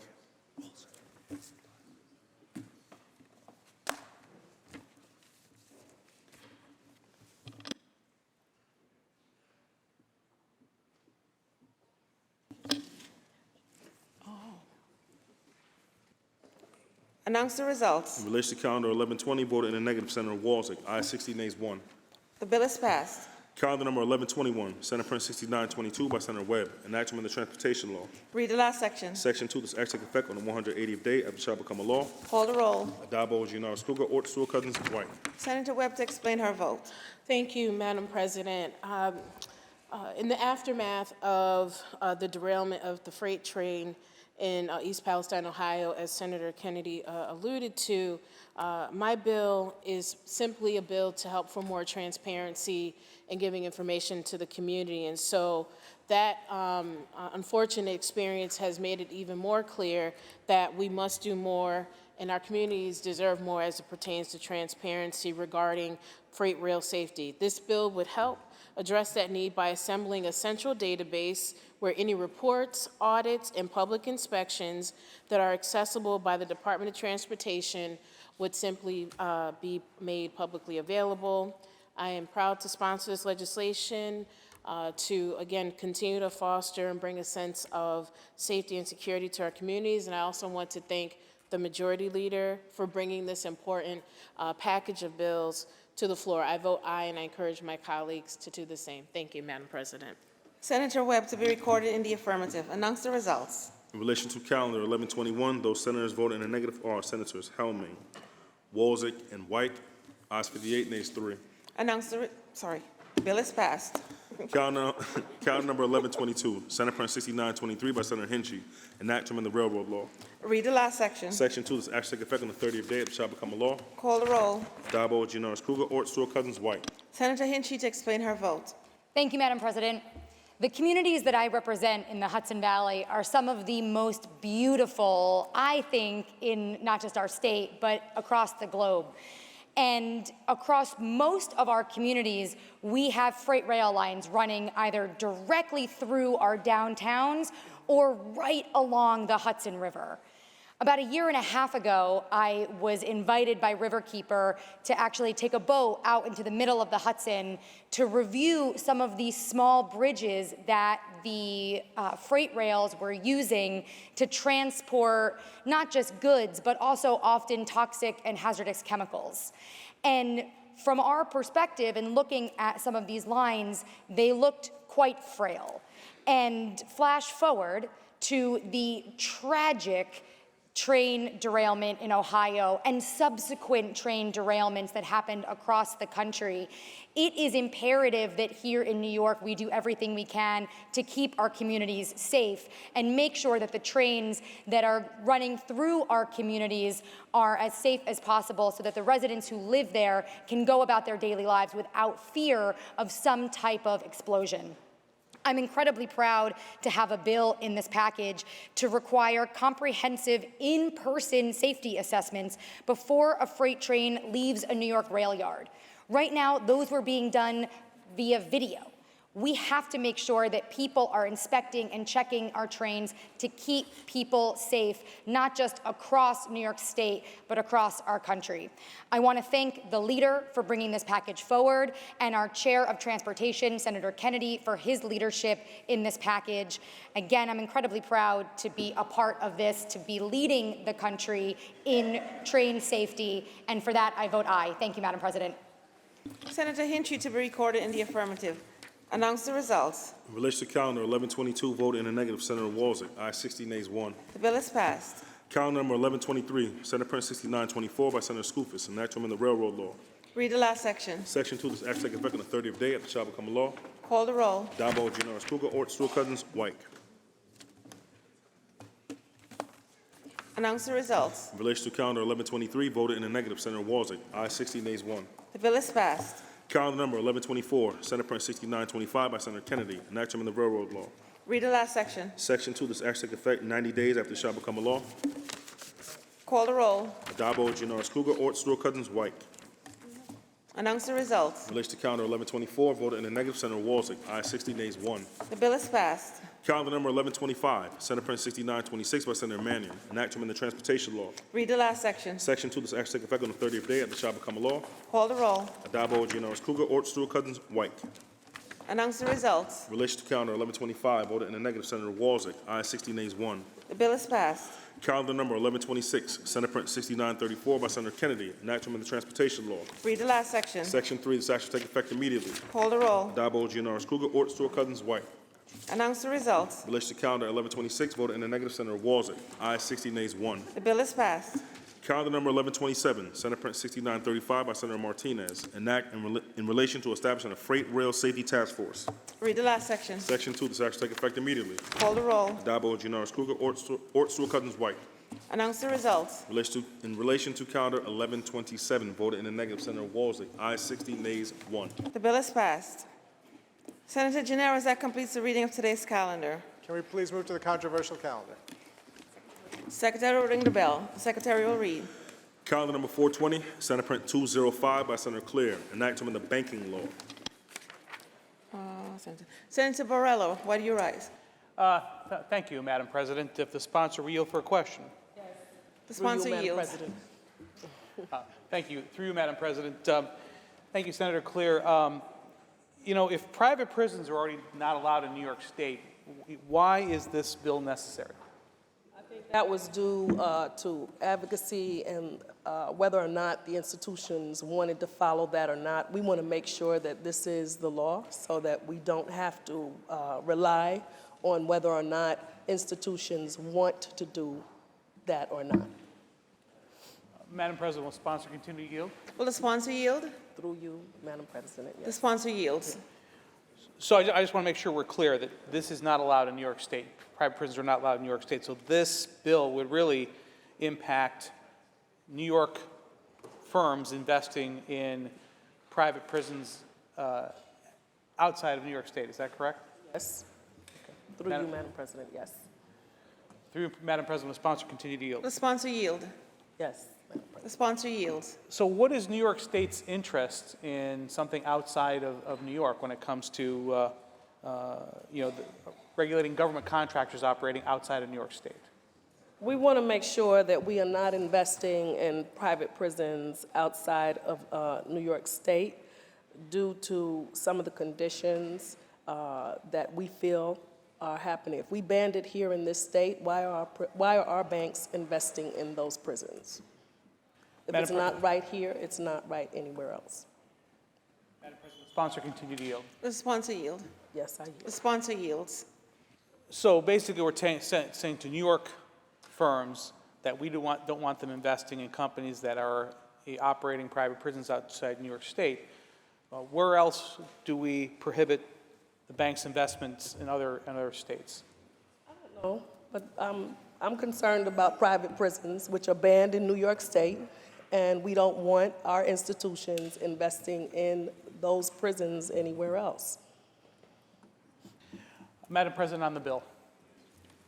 Announce the results. In relation to calendar 1120, voted in the negative, Senator Walczak. Ayes 60, nays 1. The bill is passed. Calendar number 1121, Senate Print 6922 by Senator Webb, enactment of the transportation law. Read the last section. Section 2, this act take effect on the 180th day after it shall become a law. Call the roll. Addabbo, Giannaris Kruger, Ort, Stewart Cousins, White. Senator Webb to explain her vote. Thank you, Madam President. In the aftermath of the derailment of the freight train in East Palestine, Ohio, as Senator Kennedy alluded to, my bill is simply a bill to help for more transparency and giving information to the community. And so that unfortunate experience has made it even more clear that we must do more and our communities deserve more as it pertains to transparency regarding freight rail safety. This bill would help address that need by assembling a central database where any reports, audits, and public inspections that are accessible by the Department of Transportation would simply be made publicly available. I am proud to sponsor this legislation to, again, continue to foster and bring a sense of safety and security to our communities. And I also want to thank the Majority Leader for bringing this important package of bills to the floor. I vote aye, and I encourage my colleagues to do the same. Thank you, Madam President. Senator Webb to be recorded in the affirmative. Announce the results. In relation to calendar 1121, those senators voted in the negative are Senators Helming, Walczak, and White. Ayes 58, nays 3. Announce the, bill is passed. Calendar number 1122, Senate Print 6923 by Senator Hinchey, enact to amend the railroad law. Read the last section. Section 2, this act take effect on the 30th day it shall become a law. Call the roll. Addabbo, Giannaris Kruger, Ort, Stewart Cousins, White. Senator Hinchey to explain her vote. Thank you, Madam President. The communities that I represent in the Hudson Valley are some of the most beautiful, I think, in not just our state, but across the globe. And across most of our communities, we have freight rail lines running either directly through our downtowns or right along the Hudson River. About a year and a half ago, I was invited by Riverkeeper to actually take a boat out into the middle of the Hudson to review some of these small bridges that the freight rails were using to transport not just goods, but also often toxic and hazardous chemicals. And from our perspective, in looking at some of these lines, they looked quite frail. And flash forward to the tragic train derailment in Ohio and subsequent train derailments that happened across the country. It is imperative that here in New York we do everything we can to keep our communities safe and make sure that the trains that are running through our communities are as safe as possible so that the residents who live there can go about their daily lives without fear of some type of explosion. I'm incredibly proud to have a bill in this package to require comprehensive in-person safety assessments before a freight train leaves a New York rail yard. Right now, those were being done via video. We have to make sure that people are inspecting and checking our trains to keep people safe, not just across New York State, but across our country. I want to thank the leader for bringing this package forward and our Chair of Transportation, Senator Kennedy, for his leadership in this package. Again, I'm incredibly proud to be a part of this, to be leading the country in train safety, and for that, I vote aye. Thank you, Madam President. Senator Hinchy to be recorded in the affirmative. Announce the results. In relation to calendar 1122, voted in the negative, Senator Walczak. Aye, 60 nays, 1. The bill is passed. Calendar number 1123, Senate Print 6924 by Senator Skoufis, an act to amend the railroad law. Read the last section. Section 2, this act take effect on the 30th day after it shall become a law. Call the roll. Dabo, Janoris, Kruger, Ort, Stewart-Cousins, White. Announce the results. In relation to calendar 1123, voted in the negative, Senator Walczak. Aye, 60 nays, 1. The bill is passed. Calendar number 1124, Senate Print 6925 by Senator Kennedy, an act to amend the railroad law. Read the last section. Section 2, this act take effect 90 days after it shall become a law. Call the roll. Dabo, Janoris, Kruger, Ort, Stewart-Cousins, White. Announce the results. In relation to calendar 1124, voted in the negative, Senator Walczak. Aye, 60 nays, 1. The bill is passed. Calendar number 1125, Senate Print 6926 by Senator Mannion, an act to amend the transportation law. Read the last section. Section 2, this act take effect on the 30th day after it shall become a law. Call the roll. Dabo, Janoris, Kruger, Ort, Stewart-Cousins, White. Announce the results. In relation to calendar 1125, voted in the negative, Senator Walczak. Aye, 60 nays, 1. The bill is passed. Calendar number 1126, Senate Print 6934 by Senator Kennedy, an act to amend the transportation law. Read the last section. Section 3, this act shall take effect immediately. Call the roll. Dabo, Janoris, Kruger, Ort, Stewart-Cousins, White. Announce the results. In relation to calendar 1126, voted in the negative, Senator Walczak. Aye, 60 nays, 1. The bill is passed. Calendar number 1127, Senate Print 6935 by Senator Martinez, an act in relation to establishing a freight rail safety task force. Read the last section. Section 2, this act shall take effect immediately. Call the roll. Dabo, Janoris, Kruger, Ort, Stewart-Cousins, White. Announce the results. In relation to calendar 1127, voted in the negative, Senator Walczak. Aye, 60 nays, 1. The bill is passed. Senator Gineras, that completes the reading of today's calendar. Can we please move to the controversial calendar? Secretary will ring the bell. The Secretary will read. Calendar number 420, Senate Print 205 by Senator Clear, an act to amend the banking law. Senator Borrello, why do you rise? Thank you, Madam President. If the sponsor will yield for a question. The sponsor Madam yields. President. Thank you. Through you, Madam President. Thank you, Senator Clear. You know, if private prisons are already not allowed in New York State, why is this bill necessary? That was due to advocacy and whether or not the institutions wanted to follow that or not. We want to make sure that this is the law so that we don't have to rely on whether or not institutions want to do that or not. Madam President, will the sponsor continue to yield? Will the sponsor yield? Through you, Madam President, yes. The sponsor yields. So I just want to make sure we're clear that this is not allowed in New York State. Private prisons are not allowed in New York State. So this bill would really impact New York firms investing in private prisons outside of New York State. Is that correct? Yes. Through you, Madam President, yes. Through you, Madam President, will the sponsor continue to yield? The sponsor yield. Yes. The sponsor yields. So what is New York State's interest in something outside of New York when it comes to regulating government contractors operating outside of New York State? We want to make sure that we are not investing in private prisons outside of New York State due to some of the conditions that we feel are happening. If we banned it here in this state, why are our banks investing in those prisons? If it's not right here, it's not right anywhere else. Madam President, sponsor continue to yield. The sponsor yield. Yes, I yield. The sponsor yields. So basically, we're saying to New York firms that we don't want them investing in companies that are operating private prisons outside New York State. Where else do we prohibit the bank's investments in other states? I don't know, but I'm concerned about private prisons, which are banned in New York State, and we don't want our institutions investing in those prisons anywhere else. Madam President, on the bill.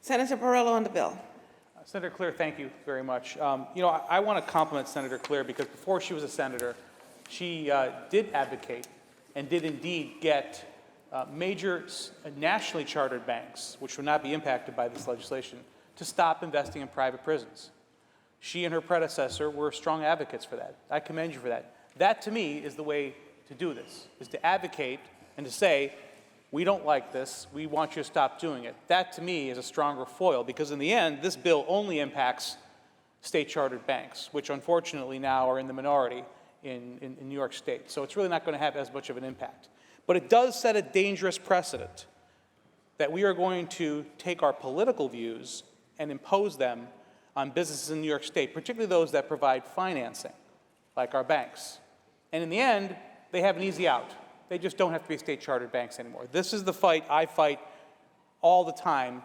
Senator Borrello on the bill. Senator Clear, thank you very much. I want to compliment Senator Clear because before she was a senator, she did advocate and did indeed get nationally chartered banks, which would not be impacted by this legislation, to stop investing in private prisons. She and her predecessor were strong advocates for that. I commend you for that. That, to me, is the way to do this, is to advocate and to say, we don't like this, we want you to stop doing it. That, to me, is a stronger foil, because in the end, this bill only impacts state-chartered banks, which unfortunately now are in the minority in New York State. So it's really not going to have as much of an impact. But it does set a dangerous precedent that we are going to take our political views and impose them on businesses in New York State, particularly those that provide financing, like our banks. And in the end, they have an easy out. They just don't have to be state-chartered banks anymore. This is the fight I fight all the time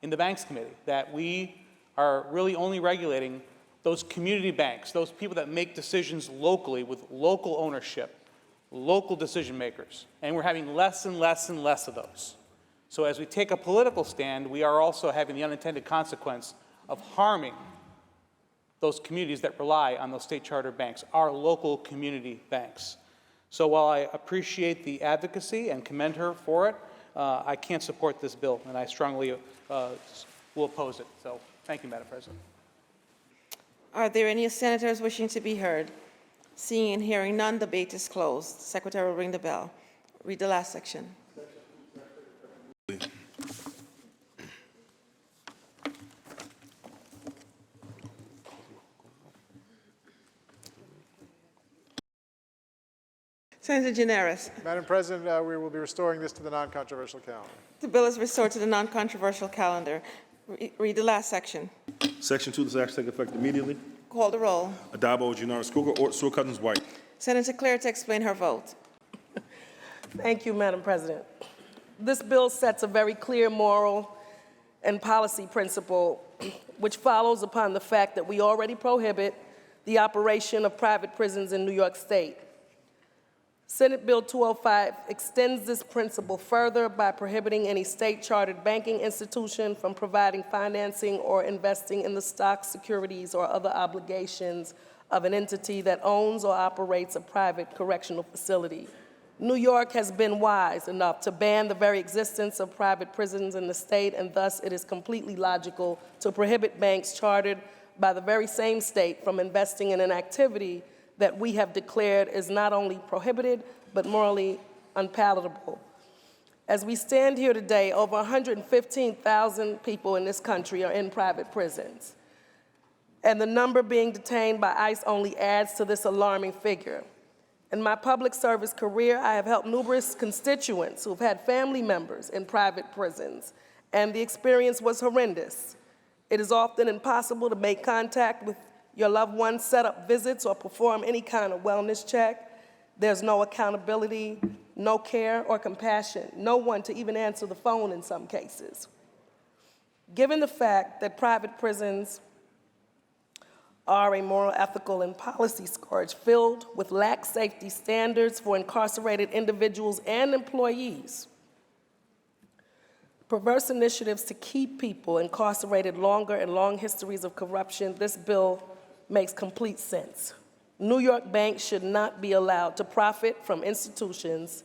in the Banks Committee, that we are really only regulating those community banks, those people that make decisions locally with local ownership, local decision makers. And we're having less and less and less of those. So as we take a political stand, we are also having the unintended consequence of harming those communities that rely on those state-chartered banks, our local community banks. So while I appreciate the advocacy and commend her for it, I can't support this bill, and I strongly will oppose it. So thank you, Madam President. Are there any senators wishing to be heard? Seeing and hearing none, debate is closed. Secretary will ring the bell. Read the last section. Senator Gineris. Madam President, we will be restoring this to the non-controversial calendar. The bill is restored to the non-controversial calendar. Read the last section. Section 2, this act take effect immediately. Call the roll. Adabo, Gennaro Scoga, Stewart Cousins, White. Senator Claire to explain her vote. Thank you, Madam President. This bill sets a very clear moral and policy principle which follows upon the fact that we already prohibit the operation of private prisons in New York State. Senate Bill 205 extends this principle further by prohibiting any state-chartered banking institution from providing financing or investing in the stock, securities, or other obligations of an entity that owns or operates a private correctional facility. New York has been wise enough to ban the very existence of private prisons in the state, and thus it is completely logical to prohibit banks chartered by the very same state from investing in an activity that we have declared is not only prohibited, but morally unpalatable. As we stand here today, over 115,000 people in this country are in private prisons. And the number being detained by ICE only adds to this alarming figure. In my public service career, I have helped numerous constituents who've had family members in private prisons, and the experience was horrendous. It is often impossible to make contact with your loved ones, set up visits, or perform any kind of wellness check. There's no accountability, no care or compassion, no one to even answer the phone in some cases. Given the fact that private prisons are a moral, ethical, and policy scourge filled with lax safety standards for incarcerated individuals and employees, perverse initiatives to keep people incarcerated longer, and long histories of corruption, this bill makes complete sense. New York banks should not be allowed to profit from institutions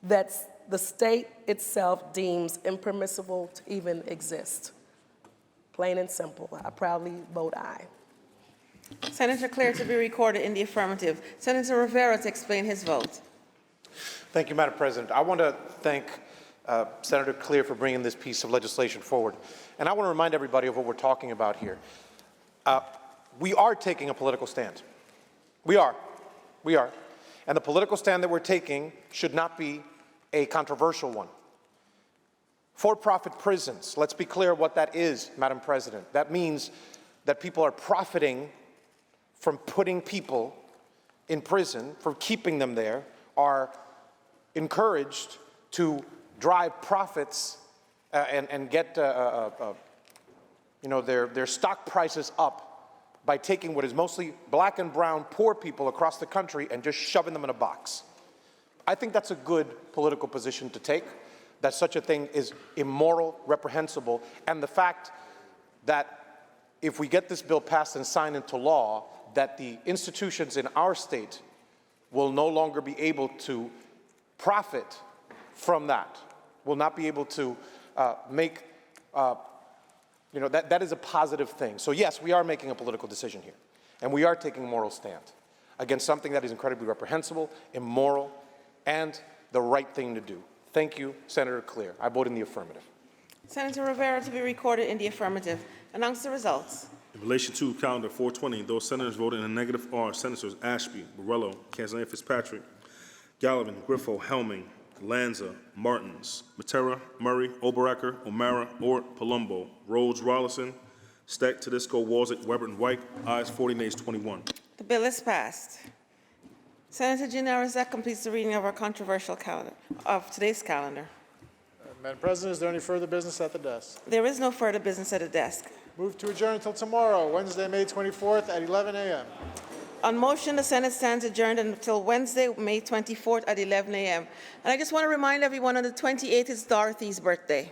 that the state itself deems impermissible to even exist. Plain and simple. I proudly vote aye. Senator Claire to be recorded in the affirmative. Senator Rivera to explain his vote. Thank you, Madam President. I want to thank Senator Claire for bringing this piece of legislation forward. And I want to remind everybody of what we're talking about here. We are taking a political stand. We are. And the political stand that we're taking should not be a controversial one. For-profit prisons, let's be clear what that is, Madam President. That means that people are profiting from putting people in prison, from keeping them there, are encouraged to drive profits and get their stock prices up by taking what is mostly black and brown poor people across the country and just shoving them in a box. I think that's a good political position to take, that such a thing is immoral, reprehensible, and the fact that if we get this bill passed and signed into law, that the institutions in our state will no longer be able to profit from that, will not be able to make, that is a positive thing. So yes, we are making a political decision here, and we are taking a moral stand against something that is incredibly reprehensible, immoral, and the right thing to do. Thank you, Senator Clear. I vote in the affirmative. Senator Rivera to be recorded in the affirmative. Announce the results. In relation to calendar 420, those senators voting in the negative are Senators Ashby, Borrello, Cancelaria Fitzpatrick, Gallivan, Griffo, Helming, Lanza, Martins, Matera, Murray, Oberacker, O'Mara, Ort, Palumbo, Rhodes, Rollison, Steck, Tedisco, Walzek, Weber, and White. Ayes 40, nays 21. The bill is passed. Senator Gianaris, that completes the reading of our controversial calendar, of today's calendar. Madam President, is there any further business at the desk? There is no further business at the desk. Move to adjourn until tomorrow, Wednesday, May 24th at 11 a.m. On motion, the Senate stands adjourned until Wednesday, May 24th at 11 a.m. And I just want to remind everyone on the 28th is Dorothy's birthday.